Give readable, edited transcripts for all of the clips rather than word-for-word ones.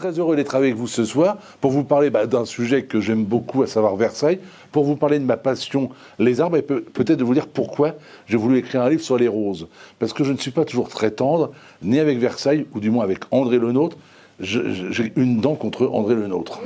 très heureux d'être avec vous ce soir pour vous parler d'un sujet que j'aime beaucoup, à savoir Versailles, pour vous parler de ma passion, les arbres, et peut-être de vous dire pourquoi j'ai voulu écrire un livre sur les roses. Parce que je ne suis pas toujours très tendre, ni avec Versailles, ou du moins avec André Le Nôtre. J'ai une dent contre André Le Nôtre.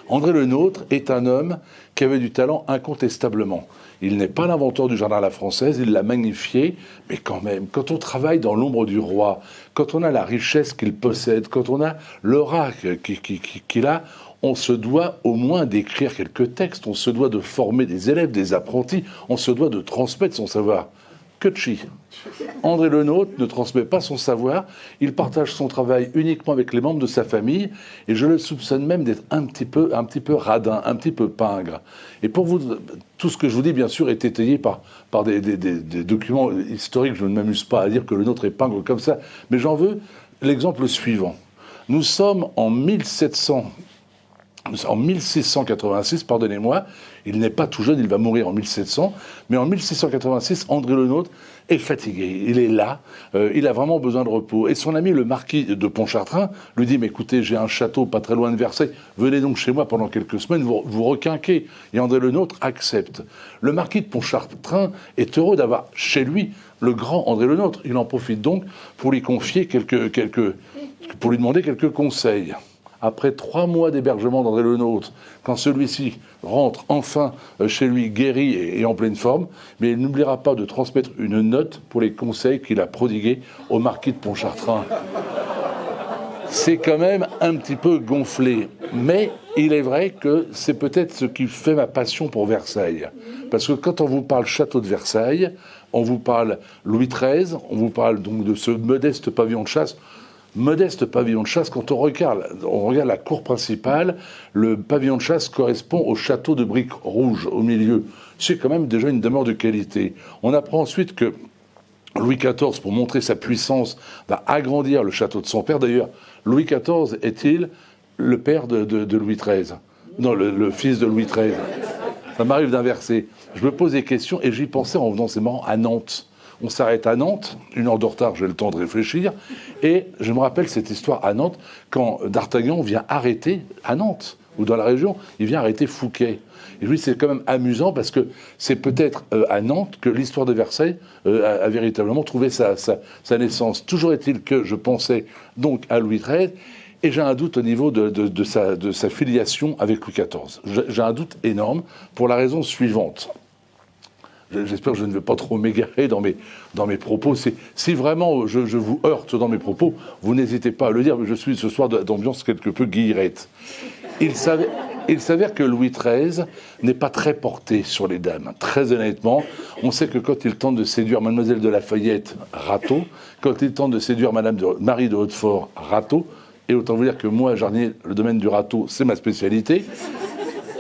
André Le Nôtre est un homme qui avait du talent incontestablement. Il n'est pas l'inventeur du jardin à la française, il l'a magnifié, mais quand même, quand on travaille dans l'ombre du roi, quand on a la richesse qu'il possède, quand on a l'aura qu'il a, on se doit au moins d'écrire quelques textes, on se doit de former des élèves, des apprentis, on se doit de transmettre son savoir. Que de chi. André Le Nôtre ne transmet pas son savoir, il partage son travail uniquement avec les membres de sa famille, et je le soupçonne même d'être un petit peu radin, un petit peu pingre. Et pour vous, tout ce que je vous dis, bien sûr, est étayé par des documents historiques. Je ne m'amuse pas à dire que Le Nôtre est pingre comme ça, mais j'en veux l'exemple suivant. Nous sommes en 1686, pardonnez-moi, il n'est pas tout jeune, il va mourir en 1700, mais en 1686, André Le Nôtre est fatigué, il est là, il a vraiment besoin de repos. Et son ami le marquis de Pontchartrain lui dit « Mais écoutez, j'ai un château pas très loin de Versailles, venez donc chez moi pendant quelques semaines, vous requinquez. » Et André Le Nôtre accepte. Le marquis de Pontchartrain est heureux d'avoir chez lui le grand André Le Nôtre. Il en profite donc pour lui confier pour lui demander quelques conseils. Après 3 mois d'hébergement d'André Le Nôtre, quand celui-ci rentre enfin chez lui guéri et en pleine forme, mais il n'oubliera pas de transmettre une note pour les conseils qu'il a prodigués au marquis de Pontchartrain. C'est quand même un petit peu gonflé, mais il est vrai que c'est peut-être ce qui fait ma passion pour Versailles. Parce que quand on vous parle château de Versailles, on vous parle Louis XIII, on vous parle donc de ce modeste pavillon de chasse. Modeste pavillon de chasse, quand on regarde la cour principale, le pavillon de chasse correspond au château de briques rouges au milieu. C'est quand même déjà une demeure de qualité. On apprend ensuite que Louis XIV, pour montrer sa puissance, va agrandir le château de son père. D'ailleurs, Louis XIV est-il le père de Louis XIII? Non, le fils de Louis XIII. Ça m'arrive d'inverser. Je me pose des questions et j'y pensais en venant, c'est marrant, à Nantes. On s'arrête à Nantes, 1 heure de retard, j'ai le temps de réfléchir, et je me rappelle cette histoire à Nantes, quand D'Artagnan vient arrêter, à Nantes, ou dans la région, il vient arrêter Fouquet. Et lui, c'est quand même amusant, parce que c'est peut-être à Nantes que l'histoire de Versailles a véritablement trouvé sa naissance. Toujours est-il que je pensais donc à Louis XIII, et j'ai un doute au niveau de sa filiation avec Louis XIV. J'ai un doute énorme, pour la raison suivante. J'espère que je ne vais pas trop m'égarer dans mes propos. Si vraiment je vous heurte dans mes propos, vous n'hésitez pas à le dire, mais je suis ce soir d'ambiance quelque peu guillerette. Il s'avère que Louis XIII n'est pas très porté sur les dames. Très honnêtement, on sait que quand il tente de séduire Mademoiselle de Lafayette, râteau. Quand il tente de séduire Marie de Hautefort, râteau. Et autant vous dire que moi, Jarnier, le domaine du râteau, c'est ma spécialité.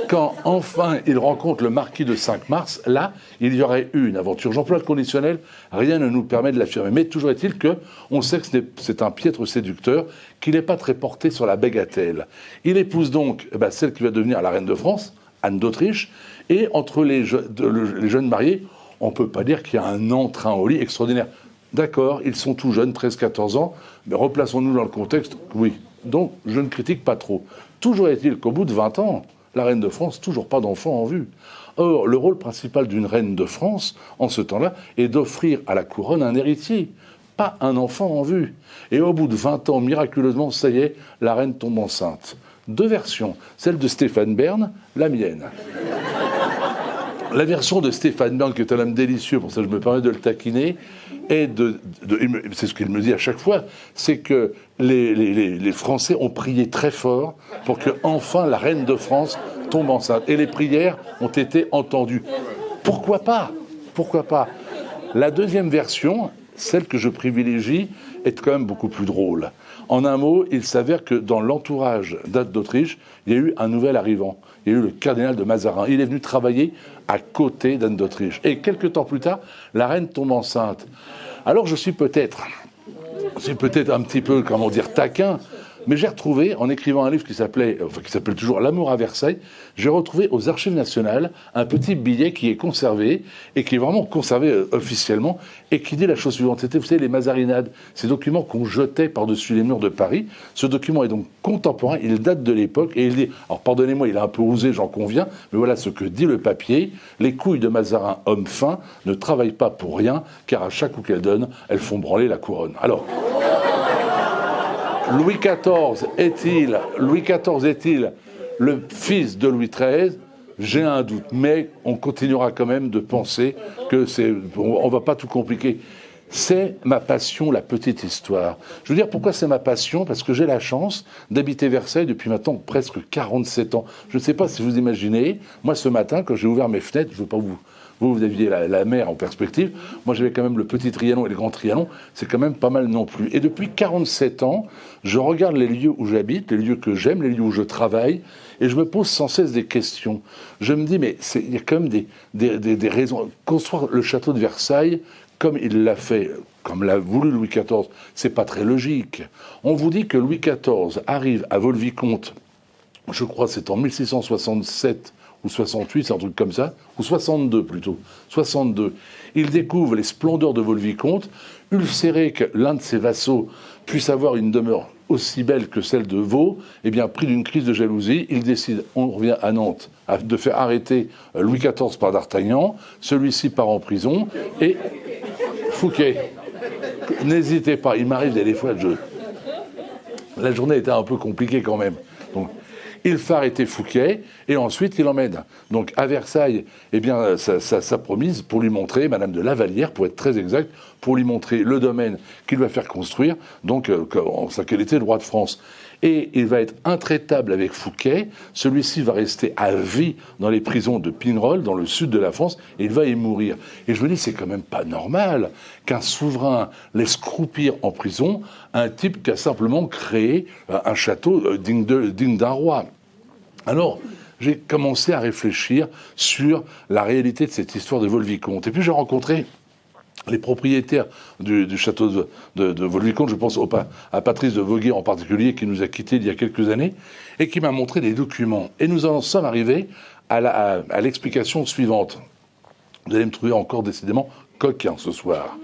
Quand enfin il rencontre le marquis de Cinq-Mars, là, il y aurait eu une aventure. J'emploie le conditionnel, rien ne nous permet de l'affirmer. Mais toujours est-il qu'on sait que c'est un piètre séducteur, qu'il n'est pas très porté sur la bagatelle. Il épouse donc celle qui va devenir la reine de France, Anne d'Autriche, et entre les jeunes mariés, on ne peut pas dire qu'il y a un entrain au lit extraordinaire. D'accord, ils sont tout jeunes, 13-14 ans, mais replaçons-nous dans le contexte, oui. Donc, je ne critique pas trop. Toujours est-il qu'au bout de 20 ans, la reine de France, toujours pas d'enfant en vue. Or, le rôle principal d'une reine de France, en ce temps-là, est d'offrir à la couronne un héritier, pas un enfant en vue. Et au bout de 20 ans, miraculeusement, ça y est, la reine tombe enceinte. 2 versions, celle de Stéphane Bern, la mienne. La version de Stéphane Bern, qui est un homme délicieux, pour ça je me permets de le taquiner, et c'est ce qu'il me dit à chaque fois, c'est que les Français ont prié très fort pour que enfin la reine de France tombe enceinte. Et les prières ont été entendues. Pourquoi pas? Pourquoi pas? La deuxième version, celle que je privilégie, est quand même beaucoup plus drôle. En un mot, il s'avère que dans l'entourage d'Anne d'Autriche, il y a eu un nouvel arrivant. Il y a eu le cardinal de Mazarin. Il est venu travailler à côté d'Anne d'Autriche. Et quelques temps plus tard, la reine tombe enceinte. Alors je suis peut-être un petit peu, comment dire, taquin. Mais j'ai retrouvé, en écrivant un livre qui s'appelle toujours L'amour à Versailles, j'ai retrouvé aux Archives nationales un petit billet qui est conservé, et qui est vraiment conservé officiellement, et qui dit la chose suivante. C'était, vous savez, les Mazarinades, ces documents qu'on jetait par-dessus les murs de Paris. Ce document est donc contemporain, il date de l'époque, et il dit, alors pardonnez-moi, il est un peu osé, j'en conviens, mais voilà ce que dit le papier: les couilles de Mazarin, homme fin, ne travaillent pas pour rien, car à chaque coup qu'elles donnent, elles font branler la couronne. Alors, Louis XIV est-il le fils de Louis XIII? J'ai un doute, mais on continuera quand même de penser que on va pas tout compliquer. C'est ma passion, la petite histoire. Je veux dire, pourquoi c'est ma passion? Parce que j'ai la chance d'habiter Versailles depuis maintenant presque 47 ans. Je ne sais pas si vous imaginez, moi ce matin, quand j'ai ouvert mes fenêtres, je ne veux pas vous aviez la mer en perspective. Moi, j'avais quand même le petit Trianon et le grand Trianon. C'est quand même pas mal non plus. Et depuis 47 ans, je regarde les lieux où j'habite, les lieux que j'aime, les lieux où je travaille, et je me pose sans cesse des questions. Je me dis, mais il y a quand même des raisons. Construire le château de Versailles, comme il l'a fait, comme l'a voulu Louis XIV, c'est pas très logique. On vous dit que Louis XIV arrive à Vaux-le-Vicomte, je crois que c'est en 1667 ou 68, c'est un truc comme ça, ou 62 plutôt, 62. Il découvre les splendeurs de Vaux-le-Vicomte, ulcéré que l'un de ses vassaux puisse avoir une demeure aussi belle que celle de Vaux, eh bien, pris d'une crise de jalousie, il décide, on revient à Nantes, de faire arrêter Louis XIV par d'Artagnan, celui-ci part en prison, et Fouquet, n'hésitez pas, il m'arrive des fois, la journée était un peu compliquée quand même, donc il fait arrêter Fouquet, et ensuite il emmène donc à Versailles, eh bien, sa promise pour lui montrer, Madame de Lavallière, pour être très exact, pour lui montrer le domaine qu'il va faire construire, donc en sa qualité de roi de France. Et il va être intraitable avec Fouquet, celui-ci va rester à vie dans les prisons de Pignerol, dans le sud de la France, et il va y mourir. Et je me dis, c'est quand même pas normal qu'un souverain laisse croupir en prison un type qui a simplement créé un château digne d'un roi. Alors, j'ai commencé à réfléchir sur la réalité de cette histoire de Vaux-le-Vicomte. Et puis j'ai rencontré les propriétaires du château de Vaux-le-Vicomte, je pense à Patrice de Voguer en particulier, qui nous a quittés il y a quelques années, et qui m'a montré des documents. Et nous en sommes arrivés à l'explication suivante. Vous allez me trouver encore décidément coquin ce soir.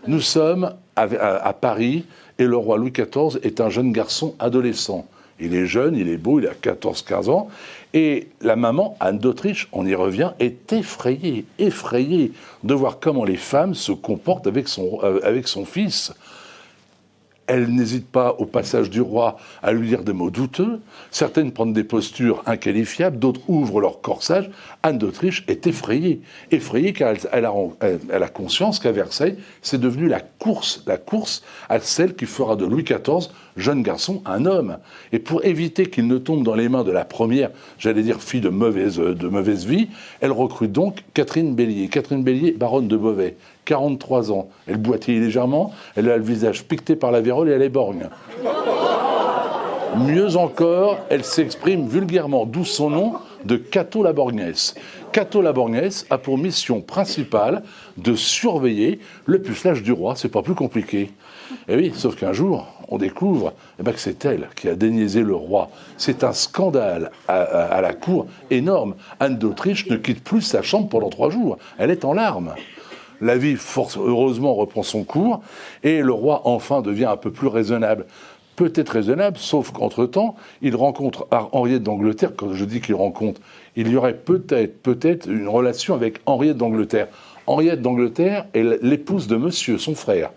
Nous sommes à Paris, et le roi Louis XIV est un jeune garçon adolescent. Il est jeune, il est beau, il a 14-15 ans. Et la maman, Anne d'Autriche, on y revient, est effrayée de voir comment les femmes se comportent avec son fils. Elle n'hésite pas, au passage du roi, à lui dire des mots douteux. Certaines prennent des postures inqualifiables, d'autres ouvrent leur corsage. Anne d'Autriche est effrayée car elle a conscience qu'à Versailles, c'est devenu la course à celle qui fera de Louis XIV, jeune garçon, un homme. Et pour éviter qu'il ne tombe dans les mains de la première, j'allais dire fille de mauvaise vie, elle recrute donc Catherine Bélier. Catherine Bélier, baronne de Beauvais, 43 ans. Elle boitille légèrement, elle a le visage piqueté par la vérole et elle est borgne. Mieux encore, elle s'exprime vulgairement, d'où son nom de Cato la Borgnesse. Cato la Borgnesse a pour mission principale de surveiller le pucelage du roi, c'est pas plus compliqué. Et oui, sauf qu'un jour, on découvre que c'est elle qui a déniaisé le roi. C'est un scandale à la cour énorme. Anne d'Autriche ne quitte plus sa chambre pendant 3 jours. Elle est en larmes. La vie, heureusement, reprend son cours, et le roi, enfin, devient un peu plus raisonnable. Peut-être raisonnable, sauf qu'entre-temps, il rencontre Henriette d'Angleterre. Quand je dis qu'il rencontre, il y aurait peut-être une relation avec Henriette d'Angleterre. Henriette d'Angleterre est l'épouse de monsieur, son frère.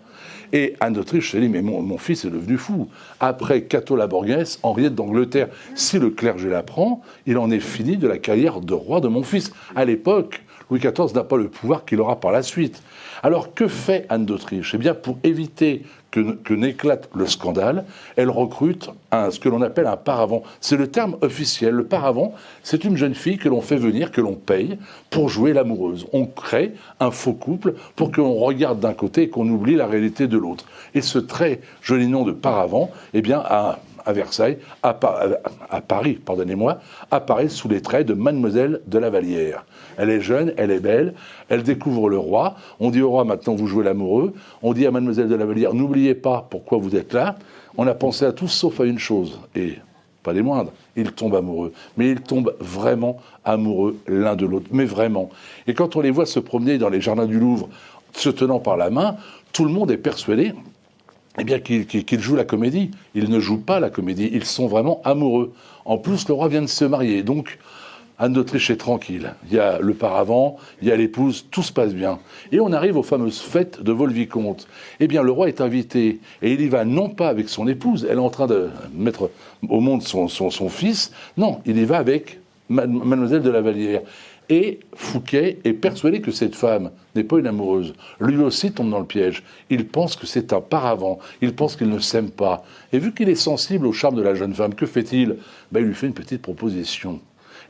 Et Anne d'Autriche s'est dit, mais mon fils est devenu fou. Après Cato la Borgnesse, Henriette d'Angleterre, si le clergé la prend, il en est fini de la carrière de roi de mon fils. À l'époque, Louis XIV n'a pas le pouvoir qu'il aura par la suite. Alors que fait Anne d'Autriche? Eh bien, pour éviter que n'éclate le scandale, elle recrute ce que l'on appelle un paravent. C'est le terme officiel. Le paravent, c'est une jeune fille que l'on fait venir, que l'on paye pour jouer l'amoureuse. On crée un faux couple pour qu'on regarde d'un côté et qu'on oublie la réalité de l'autre. Et ce très joli nom de paravent, eh bien, a à Versailles, à Paris, pardonnez-moi, apparaît sous les traits de Mademoiselle de la Vallière. Elle est jeune, elle est belle, elle découvre le roi. On dit au roi, maintenant vous jouez l'amoureux. On dit à Mademoiselle de la Vallière, n'oubliez pas pourquoi vous êtes là. On a pensé à tout sauf à une chose, et pas des moindres, ils tombent amoureux. Mais ils tombent vraiment amoureux l'un de l'autre, mais vraiment. Et quand on les voit se promener dans les jardins du Louvre, se tenant par la main, tout le monde est persuadé qu'ils jouent la comédie. Ils ne jouent pas la comédie, ils sont vraiment amoureux. En plus, le roi vient de se marier, donc Anne d'Autriche est tranquille. Il y a le paravent, il y a l'épouse, tout se passe bien. Et on arrive aux fameuses fêtes de Vaux-le-Vicomte. Eh bien, le roi est invité, et il y va non pas avec son épouse, elle est en train de mettre au monde son fils, non, il y va avec Mademoiselle de la Vallière. Et Fouquet est persuadé que cette femme n'est pas une amoureuse. Lui aussi tombe dans le piège. Il pense que c'est un paravent. Il pense qu'il ne s'aime pas. Et vu qu'il est sensible au charme de la jeune femme, que fait-il ? Il lui fait une petite proposition.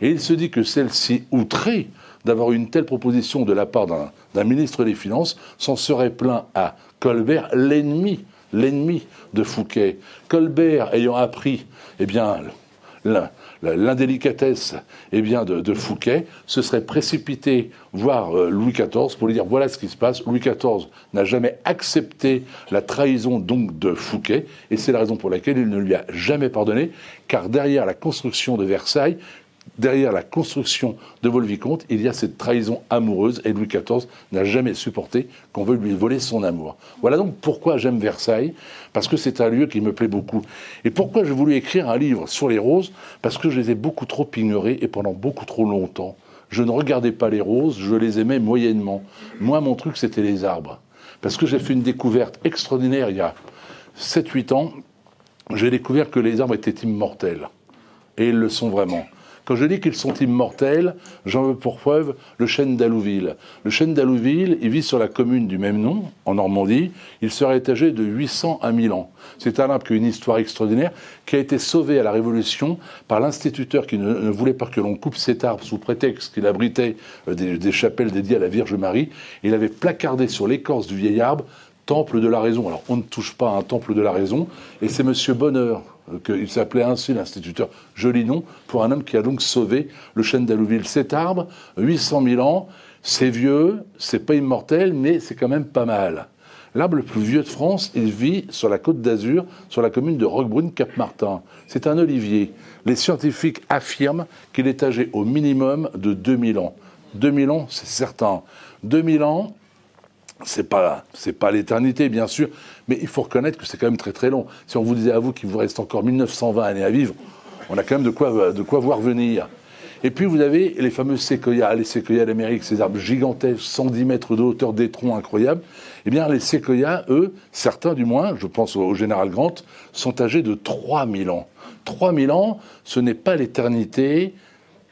Et il se dit que celle-ci, outrée d'avoir une telle proposition de la part d'un ministre des Finances, s'en serait plaint à Colbert, l'ennemi de Fouquet. Colbert ayant appris, l'indélicatesse de Fouquet, se serait précipité voir Louis XIV pour lui dire voilà ce qui se passe. Louis XIV n'a jamais accepté la trahison donc de Fouquet, et c'est la raison pour laquelle il ne lui a jamais pardonné, car derrière la construction de Versailles, derrière la construction de Vaux-le-Vicomte, il y a cette trahison amoureuse, et Louis XIV n'a jamais supporté qu'on veuille lui voler son amour. Voilà donc pourquoi j'aime Versailles, parce que c'est un lieu qui me plaît beaucoup. Et pourquoi j'ai voulu écrire un livre sur les roses ? Parce que je les ai beaucoup trop ignorées, et pendant beaucoup trop longtemps. Je ne regardais pas les roses, je les aimais moyennement. Moi, mon truc, c'était les arbres. Parce que j'ai fait une découverte extraordinaire il y a 7-8 ans. J'ai découvert que les arbres étaient immortels. Et ils le sont vraiment. Quand je dis qu'ils sont immortels, j'en veux pour preuve le chêne d'Allouville. Le chêne d'Allouville, il vit sur la commune du même nom, en Normandie. Il serait âgé de 800 à 1000 ans. C'est un arbre qui a une histoire extraordinaire, qui a été sauvé à la Révolution par l'instituteur qui ne voulait pas que l'on coupe cet arbre sous prétexte qu'il abritait des chapelles dédiées à la Vierge Marie. Il avait placardé sur l'écorce du vieil arbre « Temple de la raison ». Alors, on ne touche pas à un temple de la raison, et c'est Monsieur Bonheur, il s'appelait ainsi l'instituteur, joli nom, pour un homme qui a donc sauvé le chêne d'Allouville. Cet arbre, 800 000 ans, c'est vieux, c'est pas immortel, mais c'est quand même pas mal. L'arbre le plus vieux de France, il vit sur la Côte d'Azur, sur la commune de Roquebrune-Cap-Martin. C'est un olivier. Les scientifiques affirment qu'il est âgé au minimum de 2000 ans. 2000 ans, c'est certain. 2000 ans, c'est pas l'éternité, bien sûr, mais il faut reconnaître que c'est quand même très très long. Si on vous disait à vous qu'il vous reste encore 1920 années à vivre, on a quand même de quoi voir venir. Et puis vous avez les fameux séquoias, les séquoias d'Amérique, ces arbres gigantesques, 110 mètres de hauteur, des troncs incroyables. Eh bien les séquoias, eux, certains du moins, je pense au général Grant, sont âgés de 3000 ans. 3000 ans, ce n'est pas l'éternité,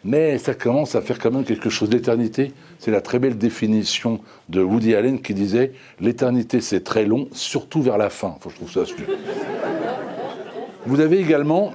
mais ça commence à faire quand même quelque chose d'éternité. C'est la très belle définition de Woody Allen qui disait « L'éternité, c'est très long, surtout vers la fin ». Enfin, je trouve ça astucieux. Vous avez également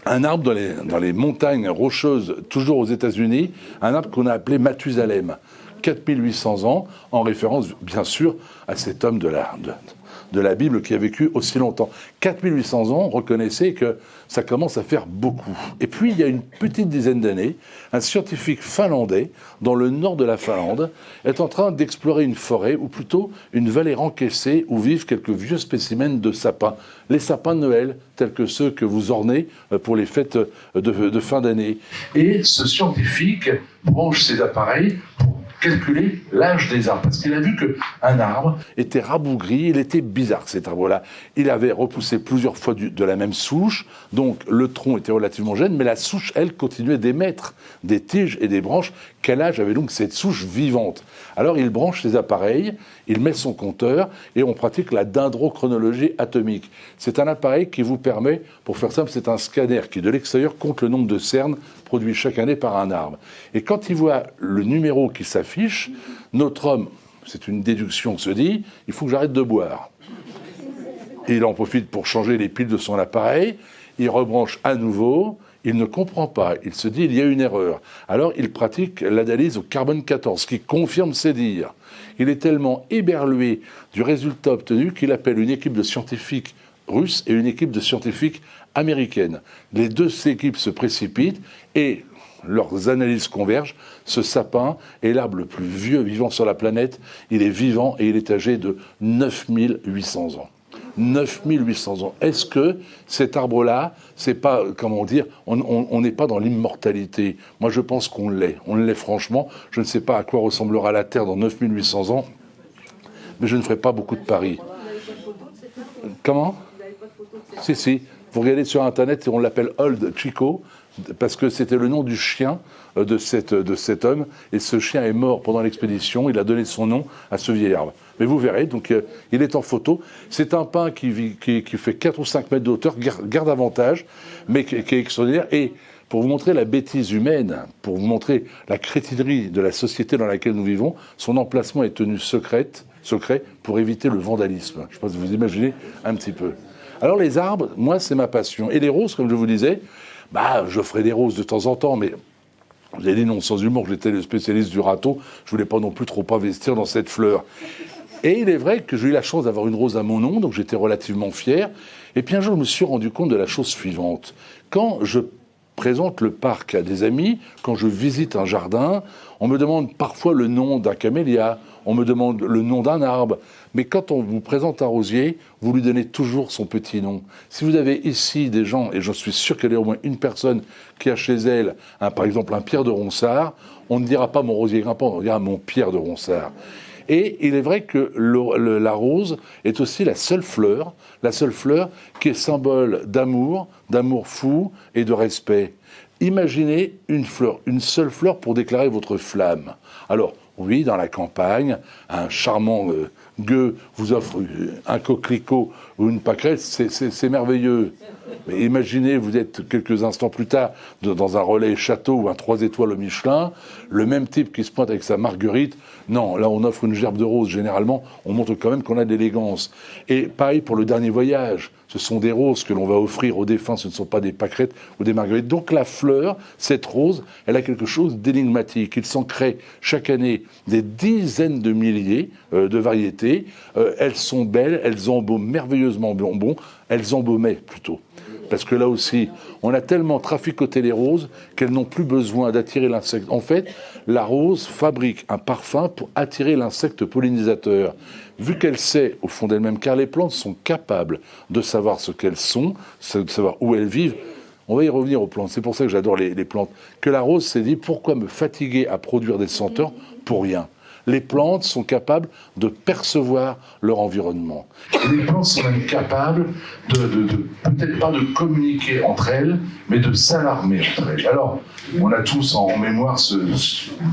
un arbre dans les montagnes rocheuses, toujours aux États-Unis, un arbre qu'on a appelé Mathusalem. 4800 ans, en référence, bien sûr, à cet homme de la Bible qui a vécu aussi longtemps. 4800 ans, reconnaissez que ça commence à faire beaucoup. Et puis, il y a une petite dizaine d'années, un scientifique finlandais, dans le nord de la Finlande, est en train d'explorer une forêt, ou plutôt une vallée encaissée, où vivent quelques vieux spécimens de sapins. Les sapins de Noël, tels que ceux que vous ornez pour les fêtes de fin d'année. Et ce scientifique branche ses appareils pour calculer l'âge des arbres, parce qu'il a vu qu'un arbre était rabougri, il était bizarre cet arbre-là. Il avait repoussé plusieurs fois de la même souche, donc le tronc était relativement jeune, mais la souche, elle, continuait d'émettre des tiges et des branches. Quel âge avait donc cette souche vivante ? Alors il branche ses appareils, il met son compteur, et on pratique la dendrochronologie atomique. C'est un appareil qui vous permet, pour faire simple, c'est un scanner qui, de l'extérieur, compte le nombre de cernes produits chaque année par un arbre. Et quand il voit le numéro qui s'affiche, notre homme, c'est une déduction, se dit, il faut que j'arrête de boire. Et il en profite pour changer les piles de son appareil, il rebranche à nouveau, il ne comprend pas, il se dit il y a une erreur. Alors il pratique l'analyse au carbone 14, qui confirme ses dires. Il est tellement éberlué du résultat obtenu qu'il appelle une équipe de scientifiques russe et une équipe de scientifiques américaines. Les deux équipes se précipitent et leurs analyses convergent. Ce sapin est l'arbre le plus vieux vivant sur la planète. Il est vivant et il est âgé de 9800 ans. 9800 ans. Est-ce que cet arbre-là, c'est pas, comment dire, on n'est pas dans l'immortalité? Moi, je pense qu'on l'est. On l'est franchement. Je ne sais pas à quoi ressemblera la Terre dans 9800 ans, mais je ne ferai pas beaucoup de paris. Comment? Si. Vous regardez sur Internet, on l'appelle Old Chico, parce que c'était le nom du chien de cet homme, et ce chien est mort pendant l'expédition, il a donné son nom à ce vieil arbre. Mais vous verrez, donc il est en photo. C'est un pin qui fait 4 ou 5 mètres de hauteur, garde avantage, mais qui est extraordinaire. Et pour vous montrer la bêtise humaine, pour vous montrer la crétinerie de la société dans laquelle nous vivons, son emplacement est tenu secret pour éviter le vandalisme. Je pense que vous imaginez un petit peu. Alors les arbres, moi c'est ma passion. Et les roses, comme je vous disais, je ferai des roses de temps en temps, mais vous avez dit non sans humour, j'étais le spécialiste du râteau, je voulais pas non plus trop investir dans cette fleur. Et il est vrai que j'ai eu la chance d'avoir une rose à mon nom, donc j'étais relativement fier. Et puis un jour, je me suis rendu compte de la chose suivante. Quand je présente le parc à des amis, quand je visite un jardin, on me demande parfois le nom d'un camélia, on me demande le nom d'un arbre, mais quand on vous présente un rosier, vous lui donnez toujours son petit nom. Si vous avez ici des gens, et je suis sûr qu'il y a au moins une personne qui a chez elle, par exemple un Pierre de Ronsard, on ne dira pas mon rosier grimpant, on dira mon Pierre de Ronsard. Et il est vrai que la rose est aussi la seule fleur qui est symbole d'amour fou et de respect. Imaginez une seule fleur pour déclarer votre flamme. Alors, oui, dans la campagne, un charmant gueux vous offre un coquelicot ou une pâquerette, c'est merveilleux. Mais imaginez, vous êtes quelques instants plus tard dans un relais château ou un 3 étoiles au Michelin, le même type qui se pointe avec sa marguerite. Non, là on offre une gerbe de roses. Généralement, on montre quand même qu'on a de l'élégance. Et pareil pour le dernier voyage. Ce sont des roses que l'on va offrir aux défunts, ce ne sont pas des pâquerettes ou des marguerites. Donc la fleur, cette rose, elle a quelque chose d'énigmatique. Il s'en crée chaque année des dizaines de milliers de variétés. Elles sont belles, elles embaument merveilleusement bon, elles embaumaient plutôt. Parce que là aussi, on a tellement traficoté les roses qu'elles n'ont plus besoin d'attirer l'insecte. En fait, la rose fabrique un parfum pour attirer l'insecte pollinisateur. Vu qu'elle sait au fond d'elle-même, car les plantes sont capables de savoir ce qu'elles sont, de savoir où elles vivent. On va y revenir aux plantes. C'est pour ça que j'adore les plantes. Que la rose s'est dit, pourquoi me fatiguer à produire des senteurs pour rien? Les plantes sont capables de percevoir leur environnement. Et les plantes sont même capables peut-être pas de communiquer entre elles, mais de s'alarmer entre elles. Alors, on a tous en mémoire ce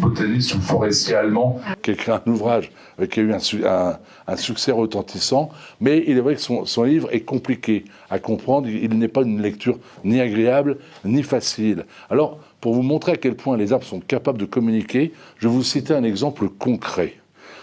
botaniste ou forestier allemand qui a écrit un ouvrage qui a eu un succès retentissant, mais il est vrai que son livre est compliqué à comprendre. Il n'est pas une lecture ni agréable, ni facile. Alors, pour vous montrer à quel point les arbres sont capables de communiquer, je vais vous citer un exemple concret.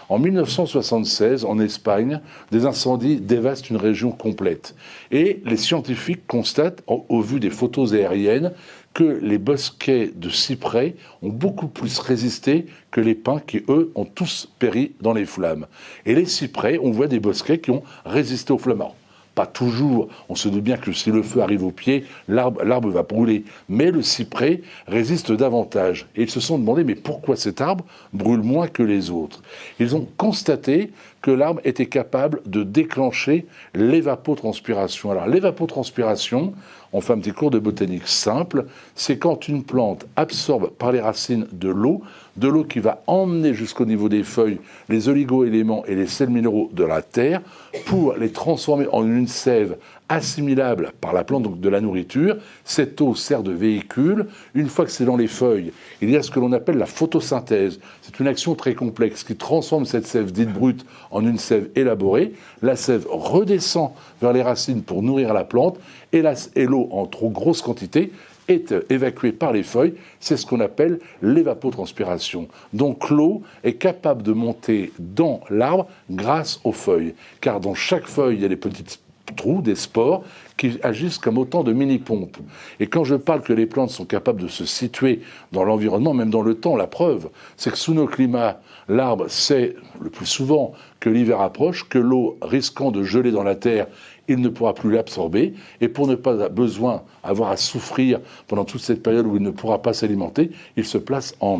En 1976, en Espagne, des incendies dévastent une région complète. Et les scientifiques constatent, au vu des photos aériennes, que les bosquets de cyprès ont beaucoup plus résisté que les pins qui, eux, ont tous péri dans les flammes. Et les cyprès, on voit des bosquets qui ont résisté aux flammes. Alors, pas toujours, on se doute bien que si le feu arrive au pied, l'arbre va brûler. Mais le cyprès résiste davantage. Et ils se sont demandé, mais pourquoi cet arbre brûle moins que les autres? Ils ont constaté que l'arbre était capable de déclencher l'évapotranspiration. Alors l'évapotranspiration, on fait un petit cours de botanique simple, c'est quand une plante absorbe par les racines de l'eau qui va emmener jusqu'au niveau des feuilles les oligo-éléments et les sels minéraux de la terre pour les transformer en une sève assimilable par la plante, donc de la nourriture. Cette eau sert de véhicule. Une fois que c'est dans les feuilles, il y a ce que l'on appelle la photosynthèse. C'est une action très complexe qui transforme cette sève dite brute en une sève élaborée. La sève redescend vers les racines pour nourrir la plante et l'eau en trop grosse quantité est évacuée par les feuilles. C'est ce qu'on appelle l'évapotranspiration. Donc l'eau est capable de monter dans l'arbre grâce aux feuilles. Car dans chaque feuille, il y a des petites trous, des spores, qui agissent comme autant de mini-pompes. Et quand je parle que les plantes sont capables de se situer dans l'environnement, même dans le temps, la preuve, c'est que sous nos climats, l'arbre sait le plus souvent que l'hiver approche, que l'eau risquant de geler dans la terre, il ne pourra plus l'absorber, et pour ne pas avoir à souffrir pendant toute cette période où il ne pourra pas s'alimenter, il se place en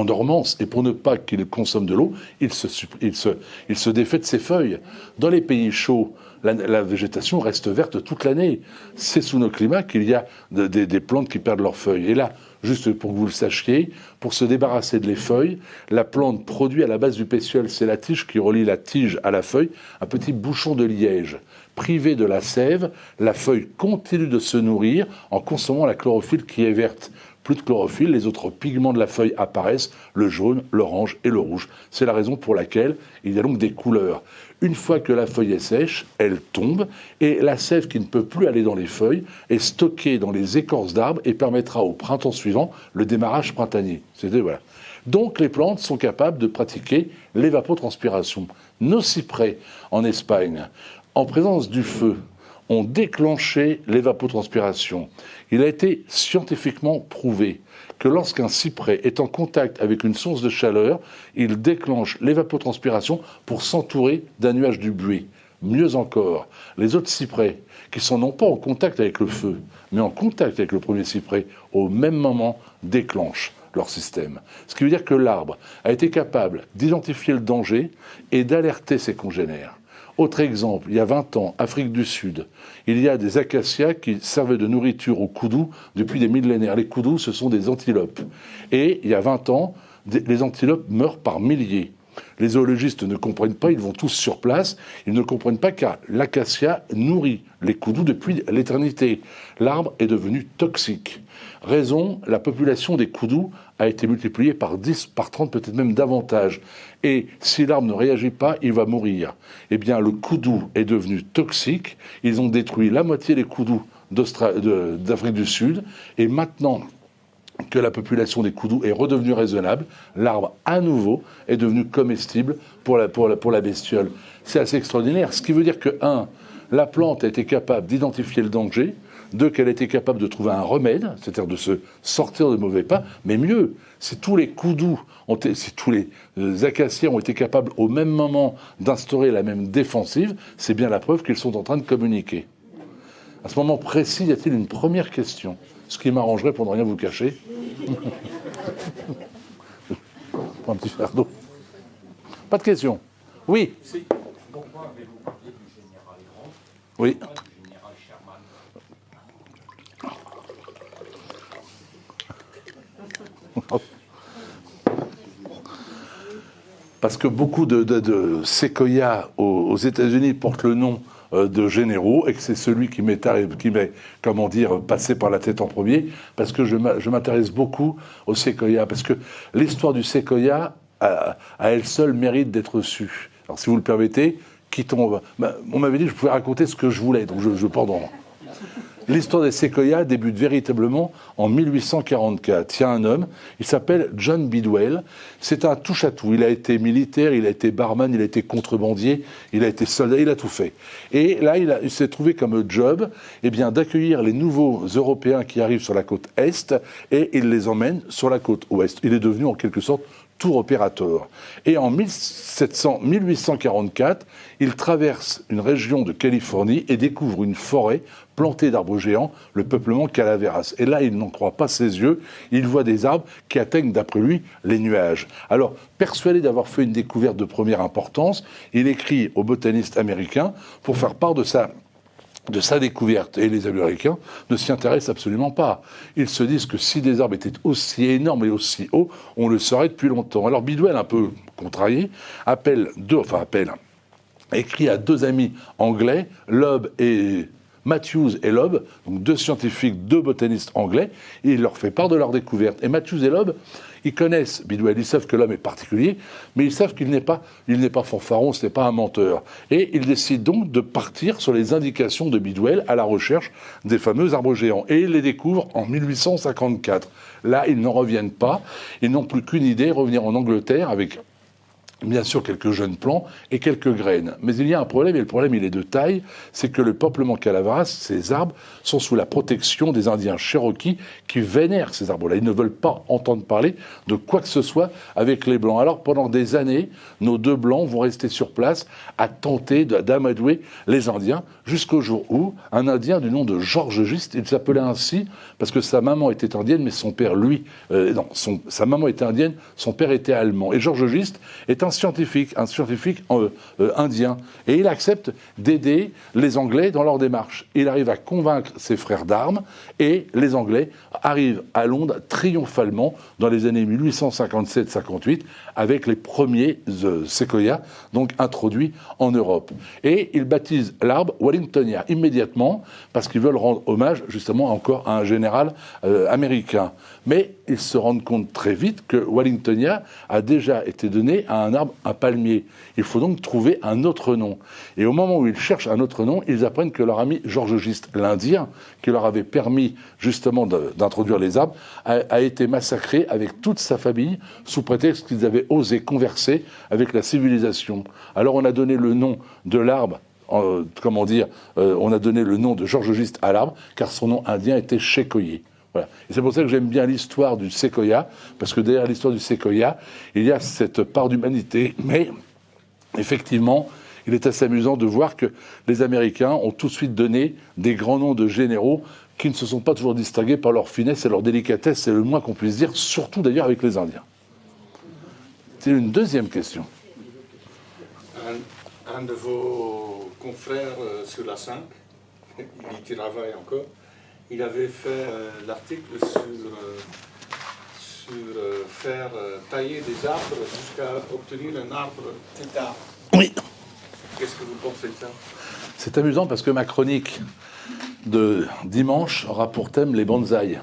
dormance, et pour ne pas qu'il consomme de l'eau, il se défait de ses feuilles. Dans les pays chauds, la végétation reste verte toute l'année. C'est sous nos climats qu'il y a des plantes qui perdent leurs feuilles. Et là, juste pour que vous le sachiez, pour se débarrasser de les feuilles, la plante produit à la base du pétiole, c'est la tige qui relie la tige à la feuille, un petit bouchon de liège. Privée de la sève, la feuille continue de se nourrir en consommant la chlorophylle qui est verte. Plus de chlorophylle, les autres pigments de la feuille apparaissent, le jaune, l'orange et le rouge. C'est la raison pour laquelle il y a donc des couleurs. Une fois que la feuille est sèche, elle tombe et la sève qui ne peut plus aller dans les feuilles est stockée dans les écorces d'arbres et permettra au printemps suivant le démarrage printanier. Voilà. Donc les plantes sont capables de pratiquer l'évapotranspiration. Nos cyprès en Espagne, en présence du feu, ont déclenché l'évapotranspiration. Il a été scientifiquement prouvé que lorsqu'un cyprès est en contact avec une source de chaleur, il déclenche l'évapotranspiration pour s'entourer d'un nuage de buée. Mieux encore, les autres cyprès, qui sont non pas en contact avec le feu, mais en contact avec le premier cyprès, au même moment déclenchent leur système. Ce qui veut dire que l'arbre a été capable d'identifier le danger et d'alerter ses congénères. Autre exemple, il y a 20 ans, Afrique du Sud, il y a des acacias qui servaient de nourriture aux koudous depuis des millénaires. Les koudous, ce sont des antilopes. Et il y a 20 ans, les antilopes meurent par milliers. Les zoologistes ne comprennent pas, ils vont tous sur place, ils ne comprennent pas car l'acacia nourrit les koudous depuis l'éternité. L'arbre est devenu toxique. Raison, la population des koudous a été multipliée par 10, par 30, peut-être même davantage. Et si l'arbre ne réagit pas, il va mourir. Eh bien, le koudou est devenu toxique. Ils ont détruit la moitié des koudous d'Afrique du Sud. Et maintenant que la population des koudous est redevenue raisonnable, l'arbre, à nouveau, est devenu comestible pour la bestiole. C'est assez extraordinaire. Ce qui veut dire que, 1, la plante a été capable d'identifier le danger, 2, qu'elle a été capable de trouver un remède, c'est-à-dire de se sortir de mauvais pas, mais mieux, si tous les koudous, si tous les acacias ont été capables au même moment d'instaurer la même défensive, c'est bien la preuve qu'ils sont en train de communiquer. À ce moment précis, y a-t-il une première question ? Ce qui m'arrangerait pour ne rien vous cacher. Prends un petit verre d'eau. Pas de question. Oui. Pourquoi avez-vous parlé du général Grant ? Oui. Du général Sherman ? Parce que beaucoup de séquoias aux États-Unis portent le nom de généraux et que c'est celui qui m'est, comment dire, passé par la tête en premier, parce que je m'intéresse beaucoup aux séquoias, parce que l'histoire du séquoia, à elle seule, mérite d'être su. Alors si vous le permettez, quittons. On m'avait dit que je pouvais raconter ce que je voulais, donc je pars dans. L'histoire des séquoias débute véritablement en 1844. Il y a un homme, il s'appelle John Bidwell. C'est un touche-à-tout. Il a été militaire, il a été barman, il a été contrebandier, il a été soldat, il a tout fait. Et là, il s'est trouvé comme job d'accueillir les nouveaux Européens qui arrivent sur la côte Est et il les emmène sur la côte Ouest. Il est devenu en quelque sorte tour opérateur. Et en 1844, il traverse une région de Californie et découvre une forêt plantée d'arbres géants, le peuplement Calaveras. Et là, il n'en croit pas ses yeux, il voit des arbres qui atteignent, d'après lui, les nuages. Alors, persuadé d'avoir fait une découverte de première importance, il écrit aux botanistes américains pour faire part de sa découverte. Et les Américains ne s'y intéressent absolument pas. Ils se disent que si des arbres étaient aussi énormes et aussi hauts, on le saurait depuis longtemps. Alors Bidwell, un peu contrarié, écrit à 2 amis anglais, Matthews et Loeb, donc 2 scientifiques, 2 botanistes anglais, et il leur fait part de leur découverte. Et Matthews et Loeb, ils connaissent Bidwell, ils savent que l'homme est particulier, mais ils savent qu'il n'est pas fanfaron, ce n'est pas un menteur. Et ils décident donc de partir sur les indications de Bidwell à la recherche des fameux arbres géants. Et ils les découvrent en 1854. Là, ils n'en reviennent pas, ils n'ont plus qu'une idée, revenir en Angleterre avec bien sûr quelques jeunes plants et quelques graines. Mais il y a un problème, et le problème il est de taille, c'est que le peuplement Calaveras, ces arbres, sont sous la protection des Indiens Cherokees qui vénèrent ces arbres-là. Ils ne veulent pas entendre parler de quoi que ce soit avec les Blancs. Alors pendant des années, nos deux Blancs vont rester sur place à tenter d'amadouer les Indiens, jusqu'au jour où un Indien du nom de Georges Gist, il s'appelait ainsi parce que sa maman était indienne, mais son père, lui, sa maman était indienne, son père était allemand. Et Georges Gist est un scientifique indien. Et il accepte d'aider les Anglais dans leur démarche. Il arrive à convaincre ses frères d'armes et les Anglais arrivent à Londres triomphalement dans les années 1857-58 avec les premiers séquoias donc introduits en Europe. Et ils baptisent l'arbre Wellingtonia immédiatement parce qu'ils veulent rendre hommage justement encore à un général américain. Mais ils se rendent compte très vite que Wellingtonia a déjà été donné à un arbre, un palmier. Il faut donc trouver un autre nom. Et au moment où ils cherchent un autre nom, ils apprennent que leur ami Georges Gist, l'Indien, qui leur avait permis justement d'introduire les arbres, a été massacré avec toute sa famille sous prétexte qu'ils avaient osé converser avec la civilisation. Alors on a donné le nom de l'arbre, on a donné le nom de Georges Gist à l'arbre, car son nom indien était Chekoye. Voilà. Et c'est pour ça que j'aime bien l'histoire du séquoia, parce que derrière l'histoire du séquoia, il y a cette part d'humanité. Mais effectivement, il est assez amusant de voir que les Américains ont tout de suite donné des grands noms de généraux qui ne se sont pas toujours distingués par leur finesse et leur délicatesse, c'est le moins qu'on puisse dire, surtout d'ailleurs avec les Indiens. C'est une deuxième question. Un de vos confrères sur la 5, il travaille encore, il avait fait l'article sur faire tailler des arbres jusqu'à obtenir un arbre tétard. Oui. Qu'est-ce que vous pensez de ça? C'est amusant parce que ma chronique de dimanche aura pour thème les bonsaïs.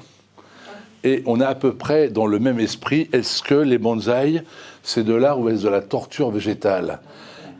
Et on est à peu près dans le même esprit. Est-ce que les bonsaïs, c'est de l'art ou est-ce de la torture végétale?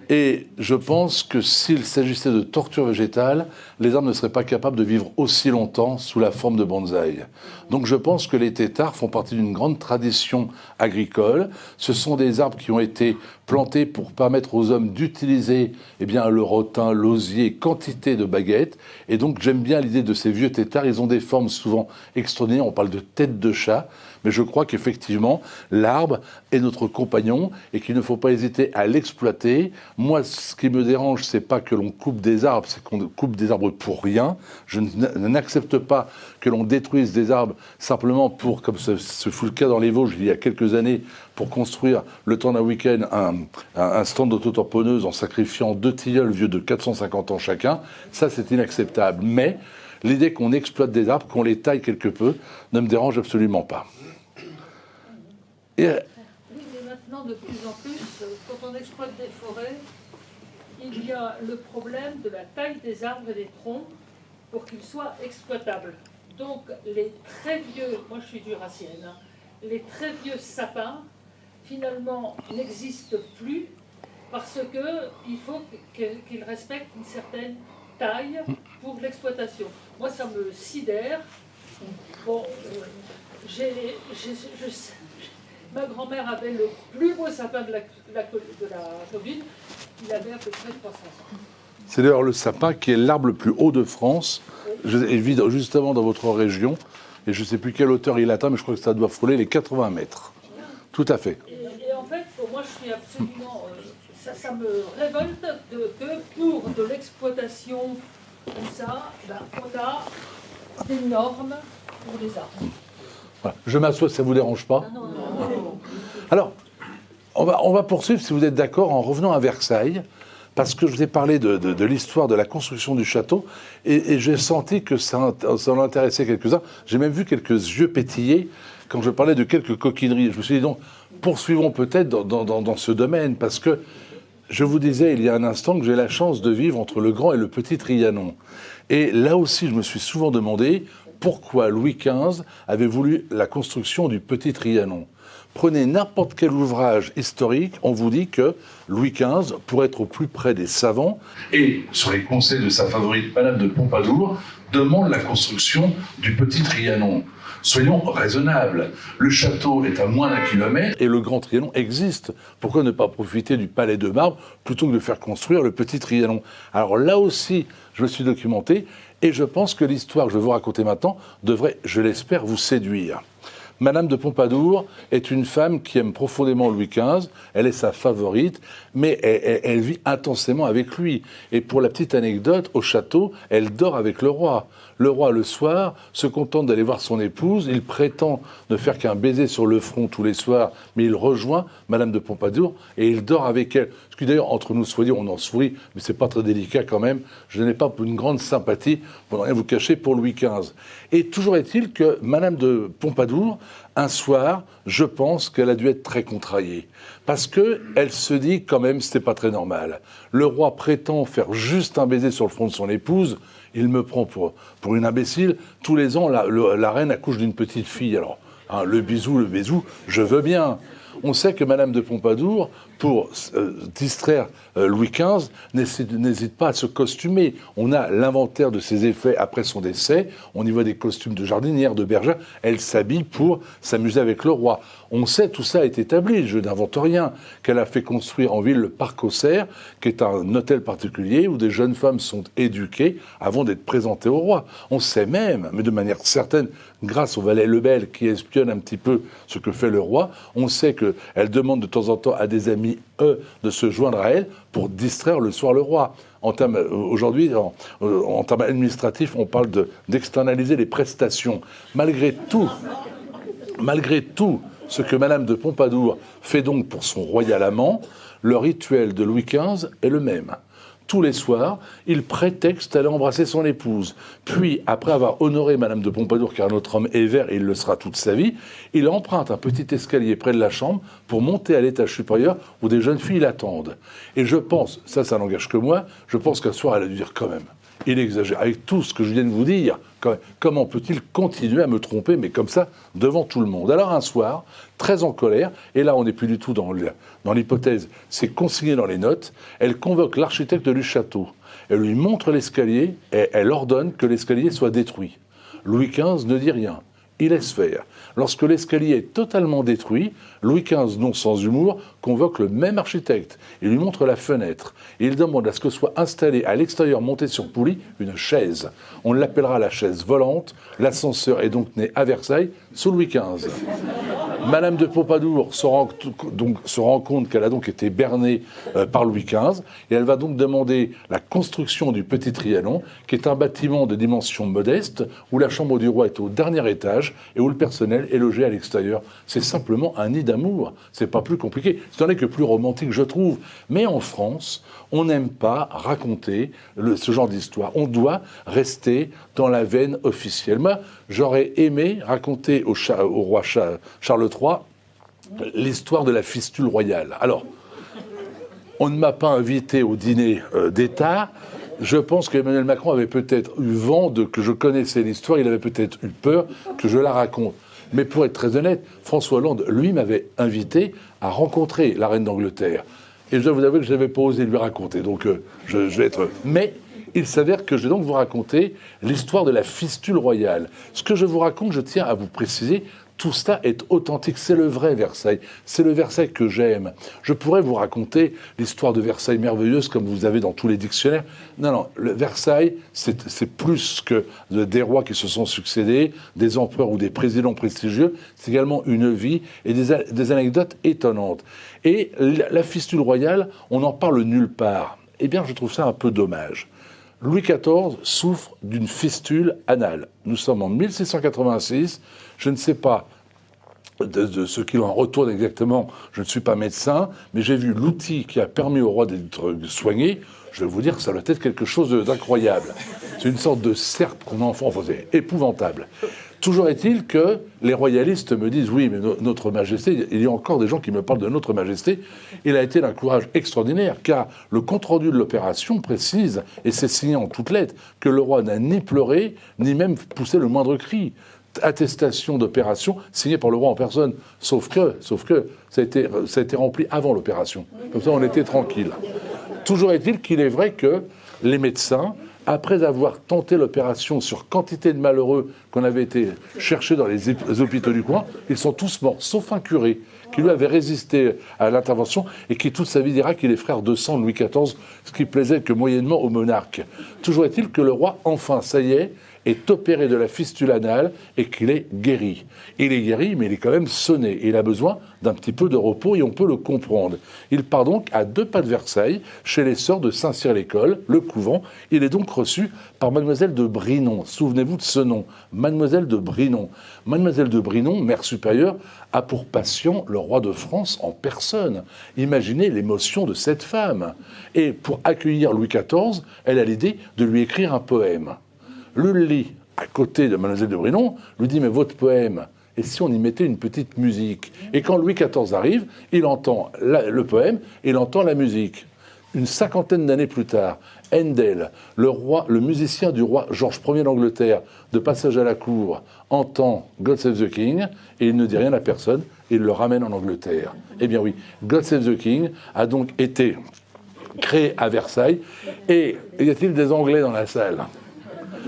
Et je pense que s'il s'agissait de torture végétale, les arbres ne seraient pas capables de vivre aussi longtemps sous la forme de bonsaï. Donc je pense que les têtards font partie d'une grande tradition agricole. Ce sont des arbres qui ont été plantés pour permettre aux hommes d'utiliser le rotin, l'osier, quantité de baguettes. Et donc j'aime bien l'idée de ces vieux têtards. Ils ont des formes souvent extraordinaires. On parle de tête de chat. Mais je crois qu'effectivement, l'arbre est notre compagnon et qu'il ne faut pas hésiter à l'exploiter. Moi, ce qui me dérange, c'est pas que l'on coupe des arbres, c'est qu'on coupe des arbres pour rien. Je n'accepte pas que l'on détruise des arbres simplement pour, comme ce fut le cas dans les Vosges il y a quelques années, pour construire le temps d'un week-end un stand d'auto-tamponneuse en sacrifiant 2 tilleuls vieux de 450 ans chacun. Ça, c'est inacceptable. Mais l'idée qu'on exploite des arbres, qu'on les taille quelque peu, ne me dérange absolument pas. Oui, mais maintenant, de plus en plus, quand on exploite des forêts, il y a le problème de la taille des arbres et des troncs pour qu'ils soient exploitables. Donc, les très vieux, moi je suis jurassienne, les très vieux sapins, finalement, n'existent plus parce qu'il faut qu'ils respectent une certaine taille pour l'exploitation. Moi, ça me sidère. Bon, ma grand-mère avait le plus beau sapin de la commune. Il avait à peu près 300 ans. C'est d'ailleurs le sapin qui est l'arbre le plus haut de France. Il vit justement dans votre région. Et je ne sais plus quelle hauteur il atteint, mais je crois que ça doit frôler les 80 mètres. Tout à fait. Et en fait, pour moi, je suis absolument... ça me révolte que pour de l'exploitation comme ça, on a des normes pour les arbres. Voilà. Je m'assois, ça ne vous dérange pas? Non. Alors, on va poursuivre, si vous êtes d'accord, en revenant à Versailles, parce que je vous ai parlé de l'histoire de la construction du château, et j'ai senti que ça en intéressait quelques-uns. J'ai même vu quelques yeux pétiller quand je parlais de quelques coquineries. Je me suis dit donc, poursuivons peut-être dans ce domaine, parce que je vous disais il y a un instant que j'ai la chance de vivre entre le Grand et le Petit Trianon. Et là aussi, je me suis souvent demandé pourquoi Louis XV avait voulu la construction du Petit Trianon. Prenez n'importe quel ouvrage historique, on vous dit que Louis XV, pour être au plus près des savants, et sur les conseils de sa favorite Madame de Pompadour, demande la construction du Petit Trianon. Soyons raisonnables. Le château est à moins d'1 kilomètre et le Grand Trianon existe. Pourquoi ne pas profiter du Palais de Marbre plutôt que de faire construire le Petit Trianon? Alors là aussi, je me suis documenté et je pense que l'histoire que je vais vous raconter maintenant devrait, je l'espère, vous séduire. Madame de Pompadour est une femme qui aime profondément Louis XV, elle est sa favorite, mais elle vit intensément avec lui. Et pour la petite anecdote, au château, elle dort avec le roi. Le roi, le soir, se contente d'aller voir son épouse, il prétend ne faire qu'un baiser sur le front tous les soirs, mais il rejoint Madame de Pompadour et il dort avec elle. Ce qui d'ailleurs, entre nous soit dit, on en sourit, mais c'est pas très délicat quand même. Je n'ai pas une grande sympathie, pour ne rien vous cacher, pour Louis XV. Et toujours est-il que Madame de Pompadour, un soir, je pense qu'elle a dû être très contrariée. Parce qu'elle se dit, quand même, c'était pas très normal. Le roi prétend faire juste un baiser sur le front de son épouse. Il me prend pour une imbécile. Tous les ans, la reine accouche d'une petite fille. Alors, hein, le bisou, je veux bien. On sait que Madame de Pompadour, pour distraire Louis XV, n'hésite pas à se costumer. On a l'inventaire de ses effets après son décès. On y voit des costumes de jardinière, de bergère. Elle s'habille pour s'amuser avec le roi. On sait, tout ça est établi, je n'invente rien, qu'elle a fait construire en ville le Parc Auxerre, qui est un hôtel particulier où des jeunes femmes sont éduquées avant d'être présentées au roi. On sait même, mais de manière certaine, grâce au valet Lebel qui espionne un petit peu ce que fait le roi, on sait qu'elle demande de temps en temps à des amis, eux, de se joindre à elle pour distraire le soir le roi. Aujourd'hui, en termes administratifs, on parle d'externaliser les prestations. Malgré tout, ce que Madame de Pompadour fait donc pour son royal amant, le rituel de Louis XV est le même. Tous les soirs, il prétexte d'aller embrasser son épouse. Puis, après avoir honoré Madame de Pompadour, car notre homme est vert et il le sera toute sa vie, il emprunte un petit escalier près de la chambre pour monter à l'étage supérieur où des jeunes filles l'attendent. Et je pense, ça n'engage que moi, je pense qu'un soir, elle a dû dire quand même, il exagère. Avec tout ce que je viens de vous dire, comment peut-il continuer à me tromper, mais comme ça, devant tout le monde? Alors un soir, très en colère, et là on n'est plus du tout dans l'hypothèse, c'est consigné dans les notes, elle convoque l'architecte du château. Elle lui montre l'escalier et elle ordonne que l'escalier soit détruit. Louis XV ne dit rien. Il laisse faire. Lorsque l'escalier est totalement détruit, Louis XV, non sans humour, convoque le même architecte. Il lui montre la fenêtre. Et il demande à ce que soit installée à l'extérieur, montée sur poulie, une chaise. On l'appellera la chaise volante. L'ascenseur est donc né à Versailles, sous Louis XV. Madame de Pompadour se rend compte qu'elle a donc été bernée par Louis XV. Et elle va donc demander la construction du Petit Trianon, qui est un bâtiment de dimension modeste, où la chambre du roi est au dernier étage et où le personnel est logé à l'extérieur. C'est simplement un nid d'amour. C'est pas plus compliqué. Ce n'en est que plus romantique, je trouve. Mais en France, on n'aime pas raconter ce genre d'histoire. On doit rester dans la veine officielle. Moi, j'aurais aimé raconter au roi Charles III l'histoire de la fistule royale. Alors, on ne m'a pas invité au dîner d'État. Je pense qu'Emmanuel Macron avait peut-être eu vent que je connaissais l'histoire, il avait peut-être eu peur que je la raconte. Mais pour être très honnête, François Hollande, lui, m'avait invité à rencontrer la reine d'Angleterre. Et je dois vous avouer que je n'avais pas osé lui raconter, donc je vais être... Mais il s'avère que je vais donc vous raconter l'histoire de la fistule royale. Ce que je vous raconte, je tiens à vous préciser, tout cela est authentique, c'est le vrai Versailles, c'est le Versailles que j'aime. Je pourrais vous raconter l'histoire de Versailles merveilleuse comme vous avez dans tous les dictionnaires. Non, le Versailles, c'est plus que des rois qui se sont succédés, des empereurs ou des présidents prestigieux, c'est également une vie et des anecdotes étonnantes. Et la fistule royale, on n'en parle nulle part. Eh bien, je trouve ça un peu dommage. Louis XIV souffre d'une fistule anale. Nous sommes en 1686, je ne sais pas de ce qu'il en retourne exactement, je ne suis pas médecin, mais j'ai vu l'outil qui a permis au roi d'être soigné, je vais vous dire que ça doit être quelque chose d'incroyable. C'est une sorte de serpe qu'on enfant, c'est épouvantable. Toujours est-il que les royalistes me disent « Oui, mais notre Majesté, il y a encore des gens qui me parlent de notre Majesté. » Il a été d'un courage extraordinaire, car le compte-rendu de l'opération précise, et c'est signé en toutes lettres, que le roi n'a ni pleuré, ni même poussé le moindre cri. Attestation d'opération signée par le roi en personne. Sauf que ça a été rempli avant l'opération. Comme ça, on était tranquille. Toujours est-il qu'il est vrai que les médecins après avoir tenté l'opération sur quantité de malheureux qu'on avait été chercher dans les hôpitaux du coin, ils sont tous morts, sauf un curé qui lui avait résisté à l'intervention et qui toute sa vie dira qu'il est frère de sang de Louis XIV, ce qui plaisait que moyennement au monarque. Toujours est-il que le roi, enfin, ça y est opéré de la fistule anale et qu'il est guéri. Il est guéri, mais il est quand même sonné. Et il a besoin d'un petit peu de repos et on peut le comprendre. Il part donc à 2 pas de Versailles, chez les sœurs de Saint-Cyr-l'École, le couvent. Il est donc reçu par Mademoiselle de Brinon. Souvenez-vous de ce nom, Mademoiselle de Brinon. Mademoiselle de Brinon, mère supérieure, a pour patient le roi de France en personne. Imaginez l'émotion de cette femme. Et pour accueillir Louis XIV, elle a l'idée de lui écrire un poème. Le lit, à côté de Mademoiselle de Brinon, lui dit « Mais votre poème, et si on y mettait une petite musique ?» Et quand Louis XIV arrive, il entend le poème, il entend la musique. Une 50aine d'années plus tard, Handel, le musicien du roi Georges Ier d'Angleterre, de passage à la cour, entend God Save the King, et il ne dit rien à personne, et il le ramène en Angleterre. Eh bien oui, God Save the King a donc été créé à Versailles, et y a-t-il des Anglais dans la salle ?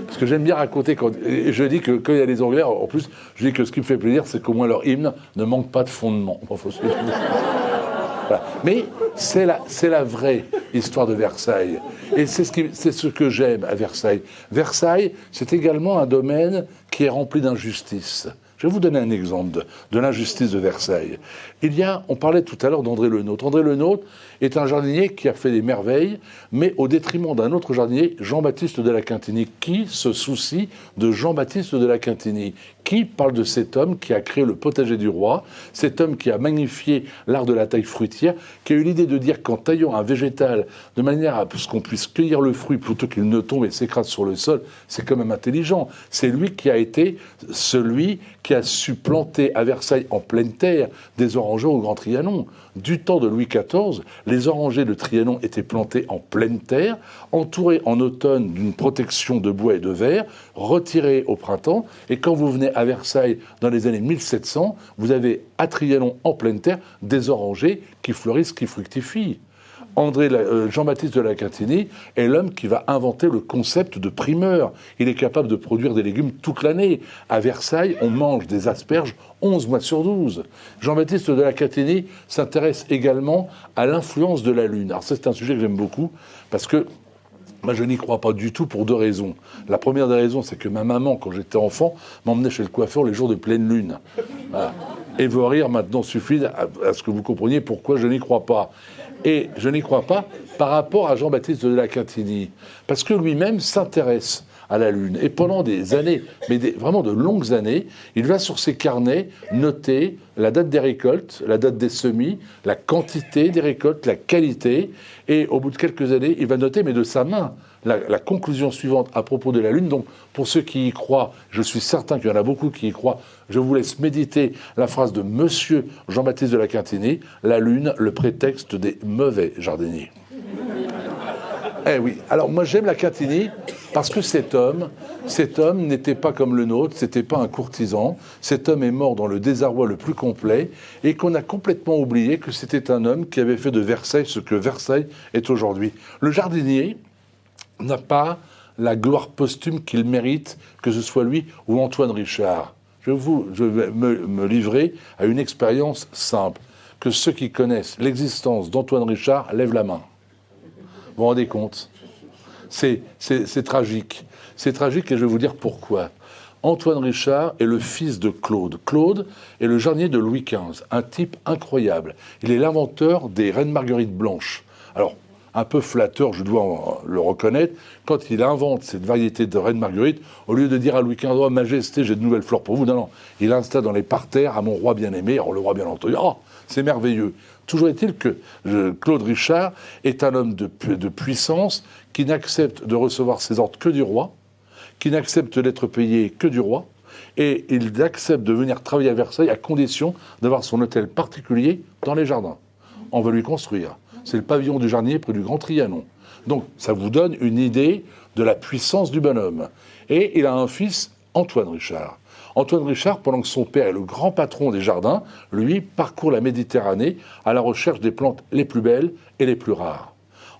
Parce que j'aime bien raconter, et je dis que quand il y a des Anglais, en plus, je dis que ce qui me fait plaisir, c'est qu'au moins leur hymne ne manque pas de fondement. Voilà. Mais c'est la vraie histoire de Versailles. Et c'est ce que j'aime à Versailles. Versailles, c'est également un domaine qui est rempli d'injustice. Je vais vous donner un exemple de l'injustice de Versailles. On parlait tout à l'heure d'André Le Nôtre. André Le Nôtre est un jardinier qui a fait des merveilles, mais au détriment d'un autre jardinier, Jean-Baptiste de la Quintinie. Qui se soucie de Jean-Baptiste de la Quintinie? Qui parle de cet homme qui a créé le potager du roi, cet homme qui a magnifié l'art de la taille fruitière, qui a eu l'idée de dire qu'en taillant un végétal de manière à ce qu'on puisse cueillir le fruit plutôt qu'il ne tombe et s'écrase sur le sol, c'est quand même intelligent. C'est lui qui a été celui qui a su planter à Versailles en pleine terre des orangers au Grand Trianon. Du temps de Louis XIV, les orangers de Trianon étaient plantés en pleine terre, entourés en automne d'une protection de bois et de verre, retirés au printemps. Et quand vous venez à Versailles dans les années 1700, vous avez à Trianon en pleine terre des orangers qui fleurissent, qui fructifient. Jean-Baptiste de la Quintinie est l'homme qui va inventer le concept de primeur. Il est capable de produire des légumes toute l'année. À Versailles, on mange des asperges 11 mois sur 12. Jean-Baptiste de la Quintinie s'intéresse également à l'influence de la Lune. Alors ça, c'est un sujet que j'aime beaucoup, parce que moi, je n'y crois pas du tout pour 2 raisons. La première des raisons, c'est que ma maman, quand j'étais enfant, m'emmenait chez le coiffeur les jours de pleine lune. Voilà. Et vos rires, maintenant, suffisent à ce que vous compreniez pourquoi je n'y crois pas. Et je n'y crois pas par rapport à Jean-Baptiste de la Quintinie, parce que lui-même s'intéresse à la Lune. Et pendant des années, mais vraiment de longues années, il va sur ses carnets noter la date des récoltes, la date des semis, la quantité des récoltes, la qualité. Et au bout de quelques années, il va noter, mais de sa main, la conclusion suivante à propos de la Lune. Donc, pour ceux qui y croient, je suis certain qu'il y en a beaucoup qui y croient, je vous laisse méditer la phrase de Monsieur Jean-Baptiste de la Quintinie, la Lune, le prétexte des mauvais jardiniers. Eh oui, alors moi j'aime la Quintinie parce que cet homme n'était pas comme le nôtre, c'était pas un courtisan, cet homme est mort dans le désarroi le plus complet et qu'on a complètement oublié que c'était un homme qui avait fait de Versailles ce que Versailles est aujourd'hui. Le jardinier n'a pas la gloire posthume qu'il mérite, que ce soit lui ou Antoine Richard. Je vais me livrer à une expérience simple, que ceux qui connaissent l'existence d'Antoine Richard lèvent la main. Vous vous rendez compte ? C'est tragique. C'est tragique et je vais vous dire pourquoi. Antoine Richard est le fils de Claude. Claude est le jardinier de Louis XV, un type incroyable. Il est l'inventeur des reines marguerites blanches. Alors, un peu flatteur, je dois le reconnaître, quand il invente cette variété de reines marguerites, au lieu de dire à Louis XV, oh, Majesté, j'ai de nouvelles fleurs pour vous, non, il installe dans les parterres à mon roi bien-aimé, alors le roi bien entendu, oh, c'est merveilleux. Toujours est-il que Claude Richard est un homme de puissance qui n'accepte de recevoir ses ordres que du roi, qui n'accepte d'être payé que du roi, et il accepte de venir travailler à Versailles à condition d'avoir son hôtel particulier dans les jardins. On va lui construire. C'est le pavillon du jardinier près du Grand Trianon. Donc ça vous donne une idée de la puissance du bonhomme. Et il a un fils, Antoine Richard. Antoine Richard, pendant que son père est le grand patron des jardins, lui parcourt la Méditerranée à la recherche des plantes les plus belles et les plus rares.